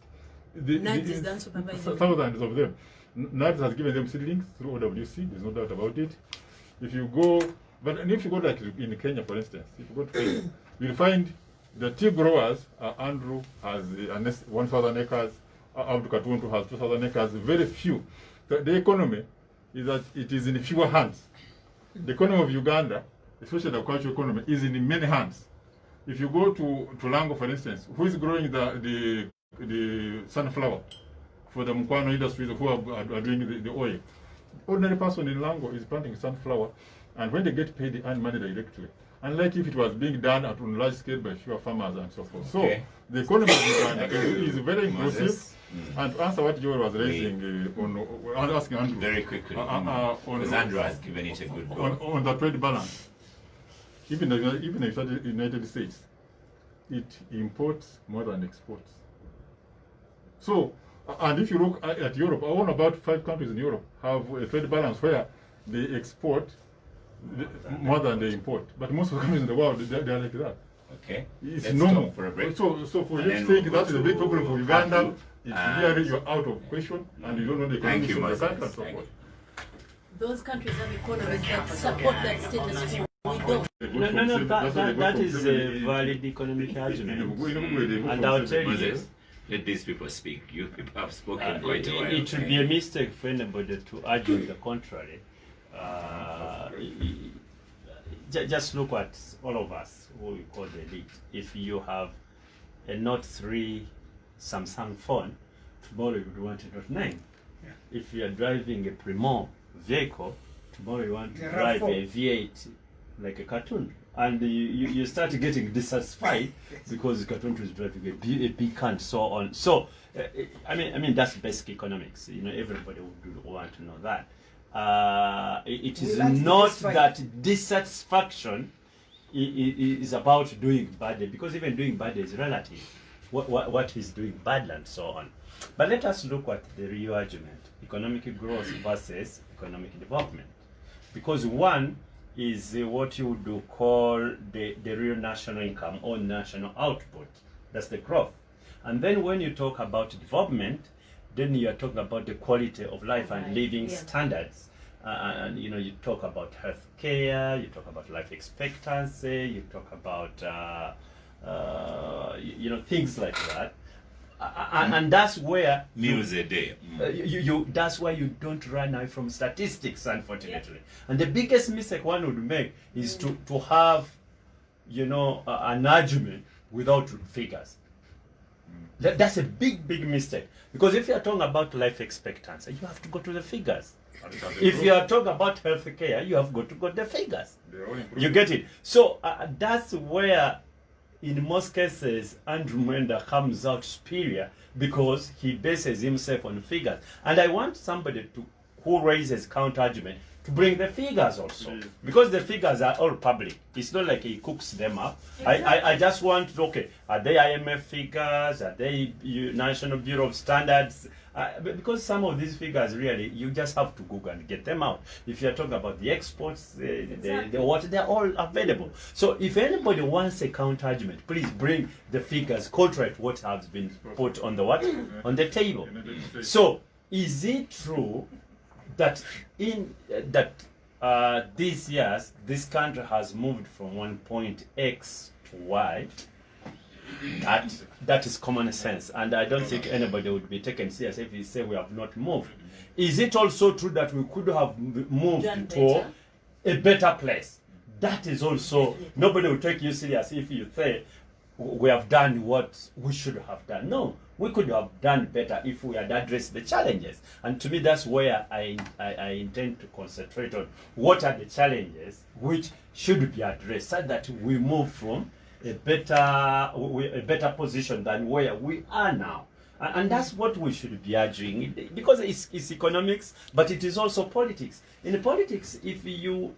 thousands of them. NADS has given them seedlings through OWC, there's no doubt about it. If you go, but if you go like in Kenya, for instance, if you go to Kenya, you'll find the tea growers, Andrew has 1,000 acres, Abdul Katuntu has 2,000 acres, very few. The economy is that it is in fewer hands. The economy of Uganda, especially the agricultural economy, is in many hands. If you go to Lango, for instance, who is growing the sunflower for the Mkwano industries who are doing the oil? Ordinary person in Lango is planting sunflower, and when they get paid, they earn money directly. Unlike if it was being done at a large scale by fewer farmers and so forth. Okay. So the economy of Uganda is very inclusive. And to answer what Joel was raising, asking Andrew. Very quickly, because Andrew has given it a good go. On the trade balance, even the United States, it imports more than exports. So, and if you look at Europe, only about 5 countries in Europe have a trade balance where they export more than they import. But most of the countries in the world, they are like that. Okay. It's Let's normal. stop for a break. So for you to think that is a big problem for Uganda, it's really you're out of question and you don't know the economics of the country and so forth. Those countries have economies that support that status quo. We don't. No, that is a valid economic argument. And I'll tell you, let these people speak. You people have spoken quite a while. It would be a mistake for anybody to argue the contrary. Just look at all of us, who we call the elite. If you have a Note 3 Samsung phone, tomorrow you would want a Note 9. Yeah. If you are driving a Primo vehicle, tomorrow you want to drive a V8 like a cartoon. And you start getting dissatisfied because the cartoon is driving a big and so on. So, I mean that's basic economics. You know, everybody would want to know that. It is not that dissatisfaction is about doing badly, because even doing badly is relative. What is doing badly and so on. But let us look at the real argument: economic growth versus economic development. Because one is what you would call the real national income or national output. That's the growth. And then when you talk about development, then you are talking about the quality of life and living standards. And you know, you talk about health care, you talk about life expectancy, you talk about you know, things like that. And that's where meals a day. That's why you don't run away from statistics, unfortunately. And the biggest mistake one would make is to have, you know, an argument without figures. That's a big mistake. Because if you are talking about life expectancy, you have to go to the figures. If you are talking about health care, you have got to go to the figures. You get it? So that's where, in most cases, Andrew Mwenda comes out superior, because he bases himself on figures. And I want somebody who raises counter-argument to bring the figures also, because the figures are all public. It's not like he cooks them up. Exactly. I just want, okay, are they IMF figures? Are they National Bureau of Standards? Because some of these figures, really, you just have to Google and get them out. If you're talking about the exports, they're all available. So if anybody wants a counter-argument, please bring the figures contrary to what has been put on the what? On the table. So is it true that these years this country has moved from one point X to Y? That is common sense, and I don't think anybody would be taken seriously if we say we have not moved. Is it also true that we could have moved to a better place? That is also, nobody will take you serious if you say we have done what we should have done. No, we could have done better if we had addressed the challenges. And to me, that's where I intend to concentrate on what are the challenges which should be addressed, so that we move from a better position than where we are now. And that's what we should be arguing, because it's economics, but it is also politics. In politics, if you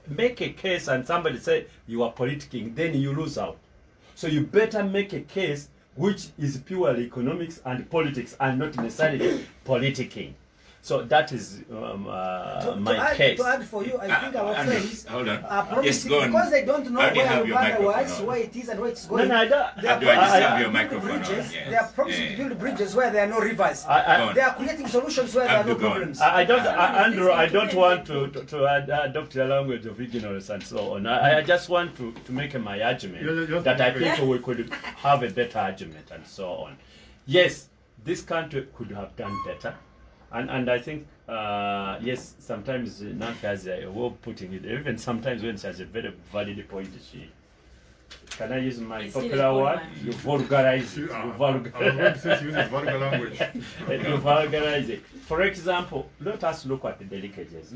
make a case and somebody say you are politicking, then you lose out. So you better make a case which is purely economics and politics, and not necessarily politicking. So that is my case. To add for you, I think our friends hold on. are promising, Yes, go on. because they don't know Already where have your Uganda microphone was, on. where it is and where it's going. No, I don't. How do I just have your microphone on? Bridges, Yes. They are promising to build bridges where there are no rivers. I- They are creating solutions where there are no problems. Andrew, I don't want to adopt the language of ignorance and so on. I just want to make my argument that I think we could have a better argument and so on. Yes, this country could have done better. And I think, yes, sometimes Nancy has a way of putting it, even sometimes when she has a very valid point, can I use my popular word? You vulgarize it. You vulgarize it. For example, let us look at the leakages.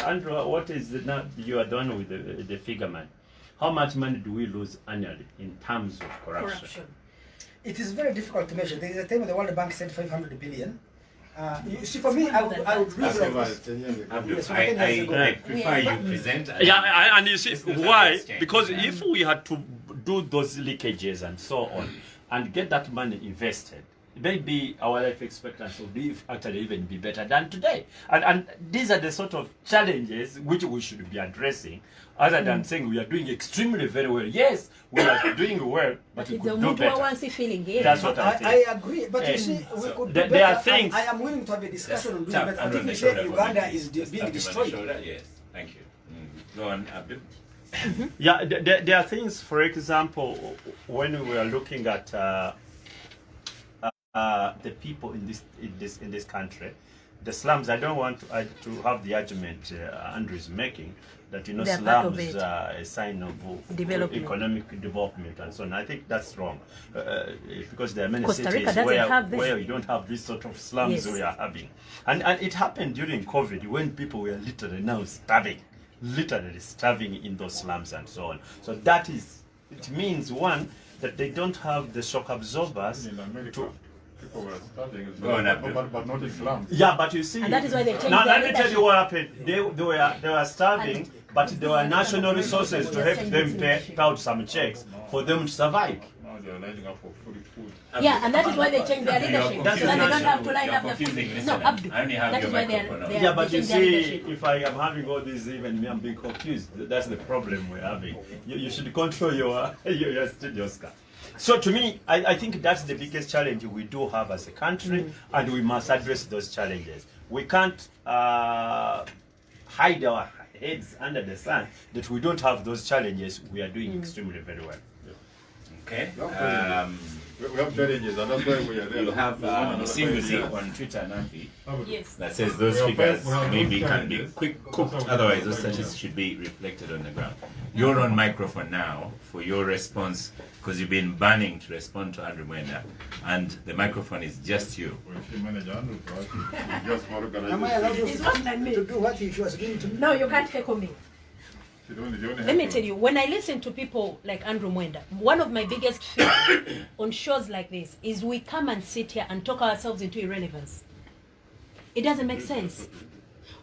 Andrew, what is now you are done with the figure, man? How much money do we lose annually in terms of corruption? It is very difficult to measure. There is a time when the World Bank said 500 billion. You see, for me, I would really I prefer you present. And you see why? Because if we had to do those leakages and so on, and get that money invested, maybe our life expectancy would be actually even be better than today. And these are the sort of challenges which we should be addressing, other than saying we are doing extremely very well. Yes, we are doing well, but we could do better. That's what I think. I agree, but you see, we could do better. There are things. I am willing to have a discussion on doing better. But if you say Uganda is being destroyed, Yes, thank you. Go on, Abdul. Yeah, there are things. For example, when we are looking at the people in this country, the slums. I don't want to have the argument Andrew is making that slums are a sign of economic development and so on. I think that's wrong because there are many cities where you don't have this sort of slums we are having, and it happened during COVID when people were literally now starving in those slums and so on. So it means one that they don't have the shock absorbers People were starving, but not in slums. Yeah, but you see, and that is why they changed now let me tell you what happened. They were starving, but there were national resources to help them pay out some checks for them to survive. Now they are lining up for food. Yeah, and that is why they changed their leadership. That's and they don't have to line up the confusing. No, Abdul. I only have that your is why microphone. Yeah, but you see, if I am having all this, even me, I'm being confused. That's the problem we're having. You should control your studio, Oscar. So to me, I think that's the biggest challenge we do have as a country, and we must address those challenges. We can't hide our heads under the sun that we don't have those challenges. We are doing extremely very well. Okay. We have challenges, and that's why we are there. You have Ssemujju on Twitter, Nancy, Yes. that says those figures maybe can be quick cooked, otherwise those statistics should be reflected on the ground. You're on microphone now for your response, because you've been banning to respond to Andrew Mwenda, and the microphone is just you. am I allowed to do what he was doing to me? No, you can't heckle me. Let me tell you, when I listen to people like Andrew Mwenda, one of my biggest fears on shows like this is we come and sit here and talk ourselves into irrelevance. It doesn't make sense.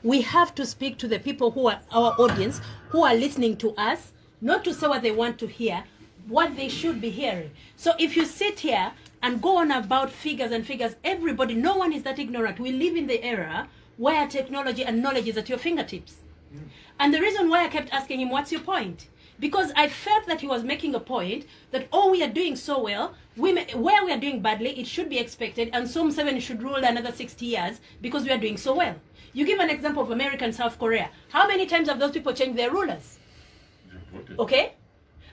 We have to speak to the people who are our audience, who are listening to us, not to say what they want to hear, what they should be hearing. So if you sit here and go on about figures and figures, everybody, no one is that ignorant. We live in the era where technology and knowledge is at your fingertips. And the reason why I kept asking him, what's your point? Because I felt that he was making a point that, we are doing so well, where we are doing badly, it should be expected, and Som 7 should rule another 60 years because we are doing so well. You give an example of America and South Korea. How many times have those people changed their rulers? Okay?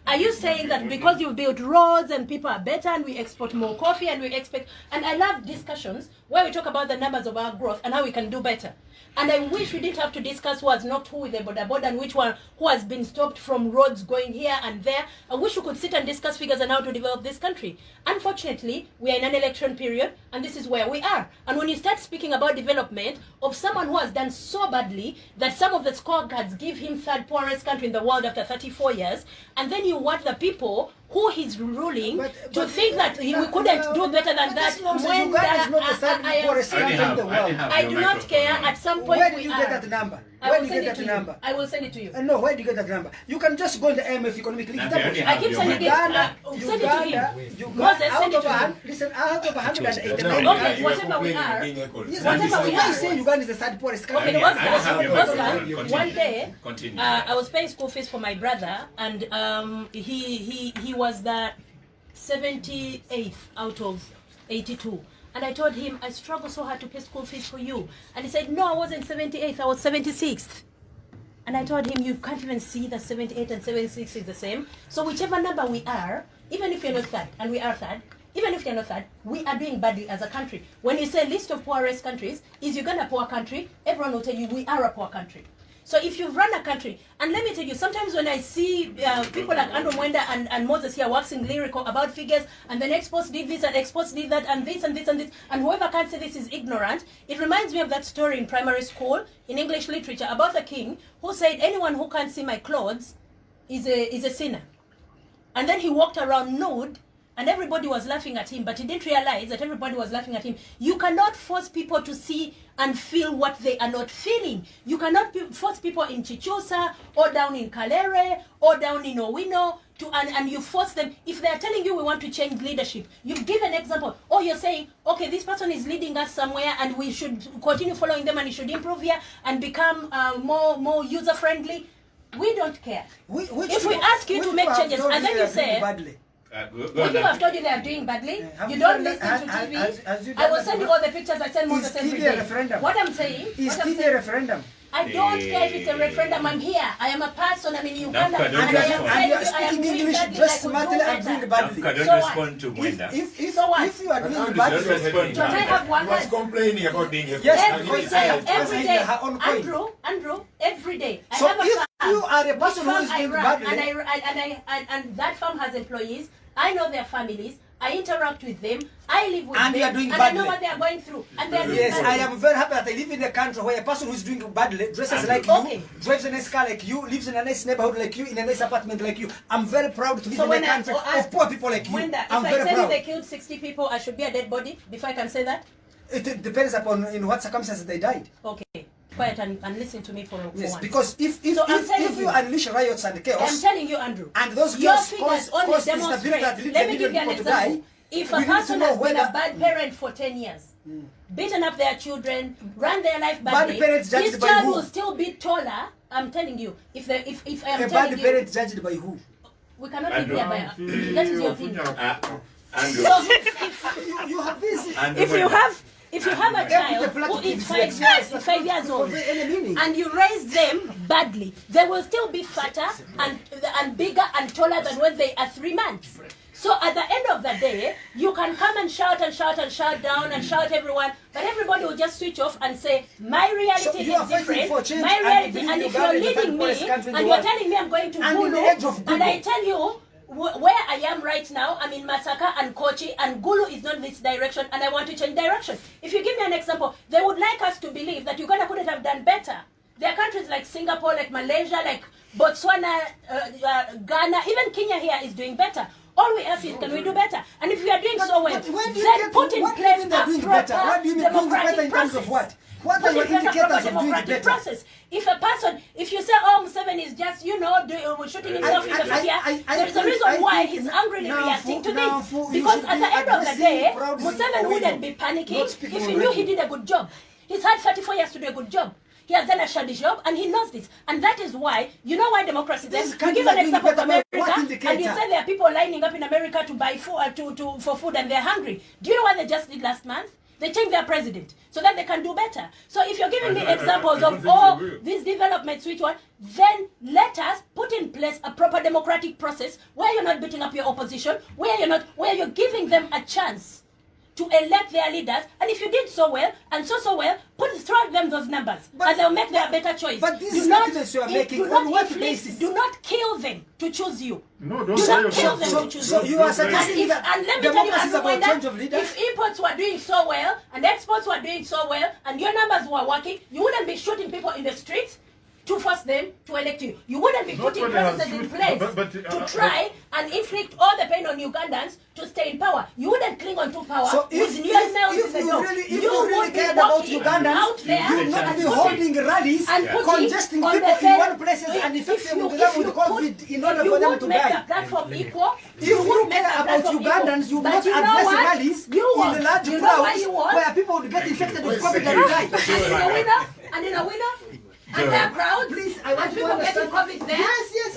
Are you saying that because you've built roads and people are better and we export more coffee and we expect... And I love discussions where we talk about the numbers of our growth and how we can do better. And I wish we didn't have to discuss who has not who with the border and which one who has been stopped from roads going here and there. I wish we could sit and discuss figures on how to develop this country. Unfortunately, we are in an election period and this is where we are. And when you start speaking about development of someone who has done so badly that some of the scorecards give him third poorest country in the world after 34 years, and then you want the people who he's ruling to think that we couldn't do better than that. When Uganda is not the third poorest country in the world. I do not care. At some point, where do you get that number? Where do you get that number? I will send it to you. No, where do you get that number? You can just go in the IMF economic link. I keep sending it. Send it to him. Moses, send it to him. Listen, out of 189. Okay, whatever we are. Whatever we Why are. say Uganda is the third poorest country? Okay, Oscar, one day, I was paying school fees for my brother, and he was the 78th out of 82. And I told him, I struggle so hard to pay school fees for you. And he said, no, I wasn't 78th, I was 76th. And I told him, you can't even see that 78 and 76 is the same. So whichever number we are, even if you're not third, and we are third, even if you're not third, we are doing badly as a country. When you say list of poorest countries, is Uganda a poor country? Everyone will tell you we are a poor country. So if you run a country, and let me tell you, sometimes when I see people like Andrew Mwenda and Moses here waxing lyrical about figures, and then exports did this and exports did that, and this and this and this, and whoever can't say this is ignorant, it reminds me of that story in primary school in English literature about the king who said, anyone who can't see my clothes is a sinner. And then he walked around nude, and everybody was laughing at him, but he didn't realize that everybody was laughing at him. You cannot force people to see and feel what they are not feeling. You cannot force people in Chichosa, or down in Kalere, or down in Owino, and you force them. If they are telling you we want to change leadership, you've given an example, or you're saying, okay, this person is leading us somewhere, and we should continue following them, and it should improve here, and become more user-friendly. We don't care. If we ask you to make changes, and then you say, people have told you they are doing badly. You don't listen to TV. I will send you all the pictures I send Moses every day. What I'm saying is TV a referendum. I don't care if it's a referendum. I'm here. I am a person. I'm in Uganda. And I am speaking English, dress smartly and doing badly. Don't respond to Mwenda. If you are doing badly, don't I have one was complaining about being a every day. Andrew, every day. I have a farm. If you are a person who is doing badly, and that farm has employees, I know their families. I interact with them. I live with and them. You are doing and badly. I know what they are going through. And they are doing yes, badly. I am very happy that I live in a country where a person who is doing badly, dresses like you, drives a nice car like you, lives in a nice neighborhood like you, in a nice apartment like you. I'm very proud to live in a country of poor people like you. I'm very proud. If they killed 60 people, I should be a dead body before I can say that? It depends upon in what circumstances they died. Okay. Quiet and listen to me for yes, once. because if you unleash riots and chaos, I'm telling you, Andrew, and those your chaos figures cause only demonstrate. Let me give you an example. If a person has been a bad parent for 10 years, beaten up their children, run their life badly, his child will still be taller. I'm telling you, if I am a telling bad parent judged by who? We cannot live there by that is your opinion. So you have this. If you have a child who is 5 years old and you raise them badly, they will still be fatter and bigger and taller than when they are 3 months. So at the end of the day, you can come and shout and shout and shout down and shout everyone, but everybody will just switch off and say, my reality is different. My reality, and if you're leading me and you're telling me I'm going to Gulu, and I tell you, where I am right now, I'm in Masaka and Kochi, and Gulu is not this direction, and I want to change direction. If you give me an example, they would like us to believe that Uganda couldn't have done better. There are countries like Singapore, like Malaysia, like Botswana, Ghana, even Kenya here is doing better. All we ask is, can we do better? And if we are doing so well, then put in place a proper democratic process. What are your indicators of doing better? Process. If you say, oh, Museveni is just, shooting himself in the foot, there is a reason why he's angrily reacting to this. Because at the end of the day, Museveni wouldn't be panicking if he knew he did a good job. He's had 34 years to do a good job. He has done a shoddy job, and he knows this. And that is why, you know why democracy is. You give an example of America, and you say there are people lining up in America to buy food, for food, and they're hungry. Do you know what they just did last month? They changed their president so that they can do better. So if you're giving me examples of all these developments, which one, then let us put in place a proper democratic process where you're not beating up your opposition, where you're giving them a chance to elect their leaders, and if you did so well and so well, throw them those numbers, and they'll make their better choice. But these statements you are making, on what basis? Do not kill them to choose you. No, don't do not kill them to choose you. So you are suggesting that and let me tell you, democracy is about change of leaders? If imports were doing so well and exports were doing so well and your numbers were working, you wouldn't be shooting people in the streets. to force them to elect you. You wouldn't be putting processes in place to try and inflict all the pain on Ugandans to stay in power. You wouldn't cling on to power So with near nails in the door. If you really cared about Ugandans, out there you would not be holding rallies, and putting congesting on people the in fair- one places and infecting them with COVID in order you for them would to make die. the platform equal. If you care about Ugandans, you would not address rallies in the large crowds where people would get infected with COVID and die. And in a winner, and there are crowds. Please, I want and you to people getting understand. COVID there.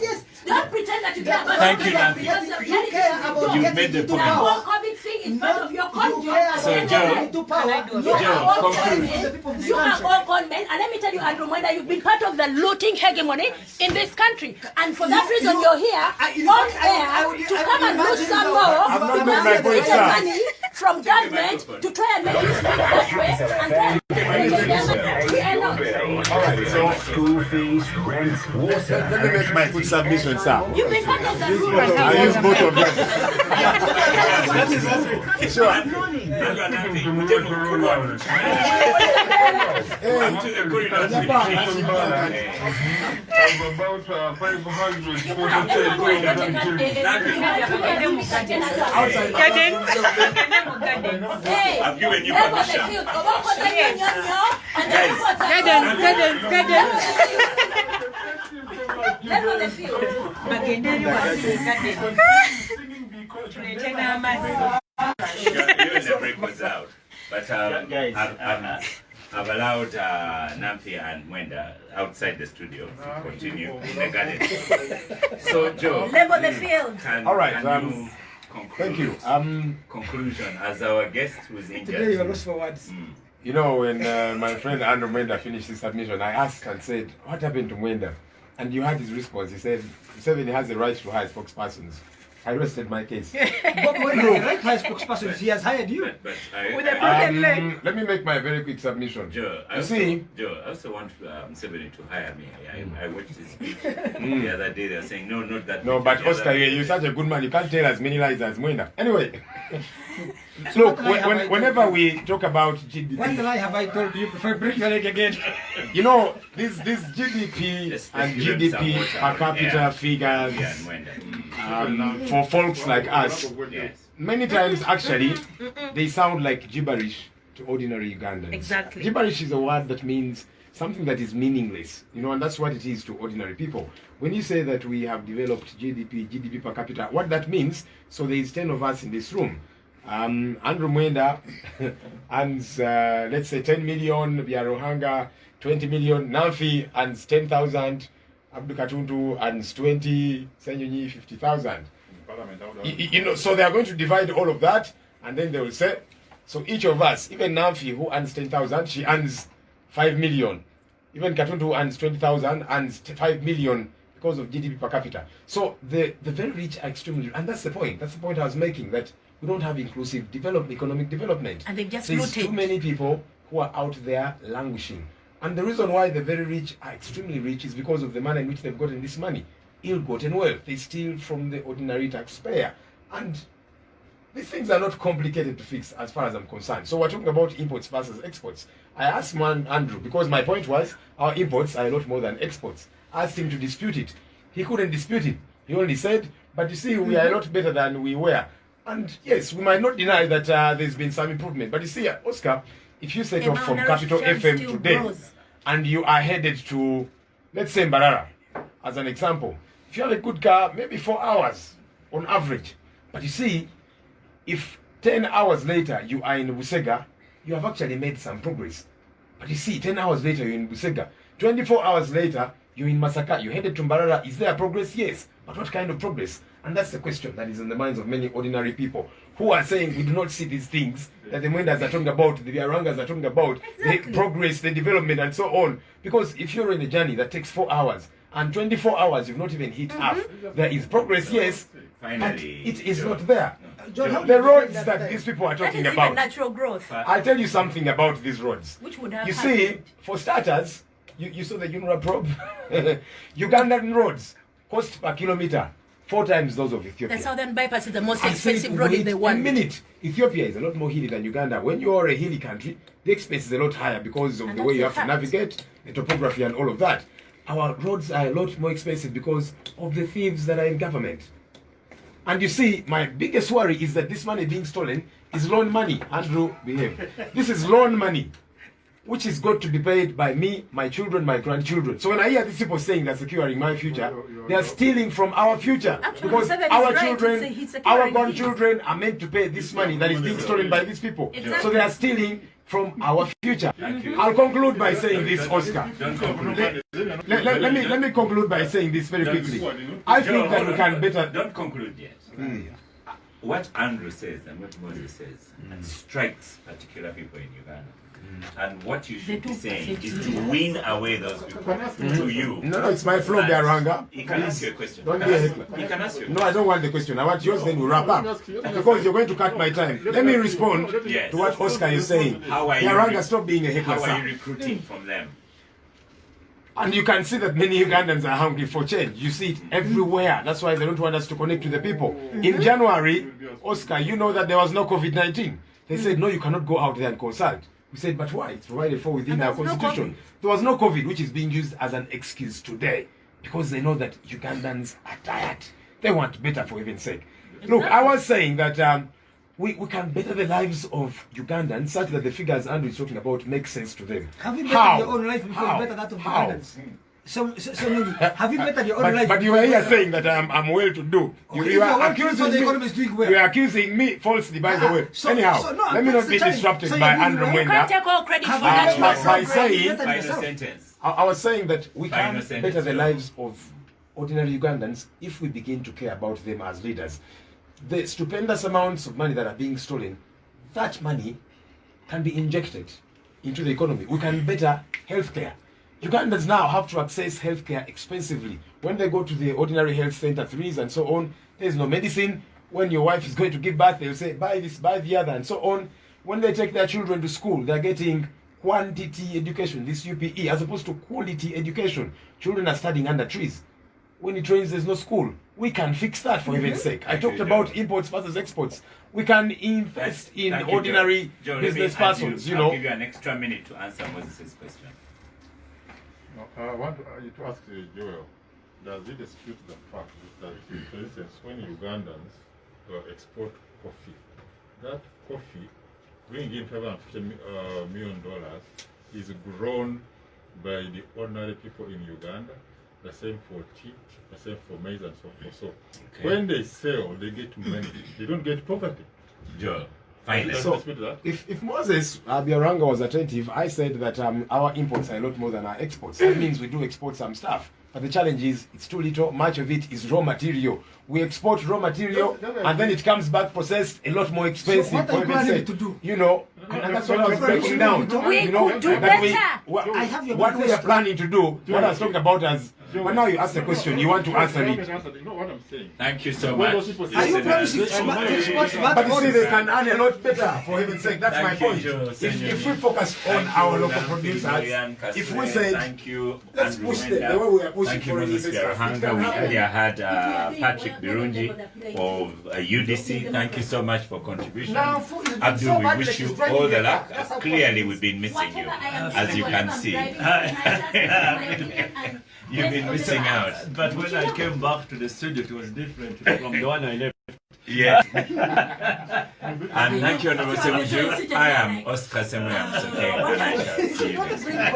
Yes. Don't pretend that you care about Thank you, COVID, Nancy. because the You care about You getting made the into point. the power. whole COVID thing is part of your con You care job. So, about Joe, getting into power. You are all con conclude. men. You are all con men. And let me tell you, Andrew Mwenda, you've been part of the looting hegemony in this country. And for that reason, you're here on air to come and loot some more. I've not made my point, Get sir. money from government to try and make you speak that way and try and we are not. All right, so School fees, rent, water. let me make my quick submission, sir. You've been part of the room. I use both of them. Sure. Hey, I've given you level the permission. field. Oboko Ssenyonyi and Level the field. You're in the break was out. But I've allowed Nanfuka and Mwenda outside the studio to continue in the garden. So, Joe, Level the field. All right, can you thank you. conclusion as our guest who's injured. Today you are lost for words. You know, when my friend Andrew Mwenda finished his submission, I asked and said, what happened to Mwenda? And you had his response. He said, Museveni has the right to hire spokespersons. I rested my case. But when the right high spokesperson, he has hired you. But With a broken leg. Let me make my very quick submission. Joe, I also want Museveni to hire me. I watched his speech the other day. They're saying, no, not that. No, but Oscar, you're such a good man. You can't tell as many lies as Mwenda. Anyway, look, whenever we talk about GDP, What lie have I told you before I break your leg again? you know, this GDP and GDP per capita figures for folks like us, many times actually they sound like gibberish to ordinary Ugandans. Exactly. Gibberish is a word that means something that is meaningless, you know, and that's what it is to ordinary people. When you say that we have developed GDP per capita, what that means, so there is 10 of us in this room. Andrew Mwenda and let's say 10 million, Byaruhanga 20 million, Nanfuka and 10,000, Abdul Katuntu and 20, Ssenyonyi 50,000. You know, so they are going to divide all of that, and then they will say, so each of us, even Nanfuka who earns 10,000, she earns 5 million. Even Katuntu who earns 20,000 earns 5 million because of GDP per capita. So the very rich are extremely, and that's the point. That's the point I was making, that we don't have inclusive economic development. And they've just There's looted. too many people who are out there languishing. And the reason why the very rich are extremely rich is because of the manner in which they've gotten this money. Ill-gotten wealth. They steal from the ordinary taxpayer. And these things are not complicated to fix as far as I'm concerned. So we're talking about imports versus exports. I asked Andrew, because my point was our imports are a lot more than exports. I asked him to dispute it. He couldn't dispute it. He only said, but you see, we are a lot better than we were. And yes, we might not deny that there's been some improvement. But you see, Oscar, if you set off from Capital FM today and you are headed to, let's say, Mbarara, as an example, if you have a good car, maybe 4 hours on average. But you see, if 10 hours later you are in Busega, you have actually made some progress. But you see, 10 hours later you're in Busega. 24 hours later, you're in Masaka. You headed to Mbarara. Is there progress? Yes. But what kind of progress? And that's the question that is in the minds of many ordinary people who are saying we do not see these things that the Mwendas are talking about, the Byaruhangas are talking about, the progress, the development, and so on. Because if you're in a journey that takes 4 hours, and 24 hours you've not even hit half, there is progress, yes, but it is not there. The roads that these people are talking That is about. even natural growth. I'll tell you something about these roads. Which would have You see, for starters, you saw the UNRWA probe. Ugandan roads cost per kilometer 4 times those of Ethiopia. The southern bypass is the most I said, expensive road in the world. A minute. Ethiopia is a lot more hilly than Uganda. When you are a hilly country, the expense is a lot higher because of the way you have to navigate, the topography and all of that. our roads are a lot more expensive because of the thieves that are in government. And you see, my biggest worry is that this money being stolen is loan money. Andrew, behave. This is loan money, which is got to be paid by me, my children, my grandchildren. So when I hear these people saying they're securing my future, they are stealing from our future. Actually, because our children, he's our grandchildren are meant to pay this money that is being stolen by these people. Exactly. So they are stealing from our future. I'll conclude by saying this, Oscar. Let me conclude by saying this very quickly. I think that we can better... Don't conclude yet. What Andrew says and what Moses says strikes particular people in Uganda. And what you should be saying is to win away those people to you. No, it's my flow, Byaruhanga. He can ask you a question. Don't be a heckler. He can ask you a question. No, I don't want the question. I want yours, then we'll wrap up. Because you're going to cut my time. Let me respond to what Oscar is saying. Byaruhanga, stop being a heckler, How sir. are you recruiting from them? And you can see that many Ugandans are hungry for change. You see it everywhere. That's why they don't want us to connect to the people. In January, Oscar, you know that there was no COVID-19. They said, no, you cannot go out there and consult. We said, but why? It's provided for within our constitution. There was no COVID, which is being used as an excuse today. Because they know that Ugandans are tired. They want better, for heaven's sake. Look, I was saying that we can better the lives of Ugandans such that the figures Andrew is talking about make sense to them. Have you bettered your own life before you better that of Ugandans? So have you bettered your own life? But you were here saying that I'm well to do. You are accusing the economy is doing well. You are accusing me falsely, by the way. Anyhow, let me not be disrupted by Andrew Mwenda. You can't take all credit for that. By saying, By the sentence. I was saying that we can Innocent. better the lives of ordinary Ugandans if we begin to care about them as leaders. The stupendous amounts of money that are being stolen, that money can be injected into the economy. We can better healthcare. Ugandans now have to access healthcare expensively. When they go to the ordinary health center, 3s and so on, there's no medicine. When your wife is going to give birth, they'll say, buy this, buy the other, and so on. When they take their children to school, they're getting quantity education, this UPE, as opposed to quality education. Children are studying under trees. When it rains, there's no school. We can fix that, for heaven's sake. I talked about imports versus exports. We can invest in ordinary business persons, you know. I'll give you an extra minute to answer Moses' question. I want you to ask Joel, does he dispute the fact that, for instance, when Ugandans export coffee, that coffee bringing in $550 million is grown by the ordinary people in Uganda, the same for tea, the same for maize and so forth. So when they sell, they get money. They don't get poverty. Joel. So, if Moses Byaruhanga was attentive, I said that our imports are a lot more than our exports. That means we do export some stuff. But the challenge is, it's too little. Much of it is raw material. We export raw material, and then it comes back processed, a lot more expensive. So what are you planning to do? You know, and that's what I was breaking down. We could do better. I have your what we are planning to do, what I was talking about as... But now you ask the question, you want to answer it. You know what I'm saying? Thank you so much. Are you promising But you see, they can earn a lot better, for heaven's sake. That's my point. If we focus on our local producers, if we say, let's push them the way we are pushing for Byaruhanga. We earlier had Patrick Birungi of UDC. Thank you so much for contribution. Abdul, we wish you all the luck. Clearly, we've been missing you, as you can see. You've been missing out. But when I came back to the studio, it was different from the one I left. Yeah. And thank you, Honorable Ssemujju. I am Oscar Ssenyonyi and Andrew Mwenda. I shall see you next time.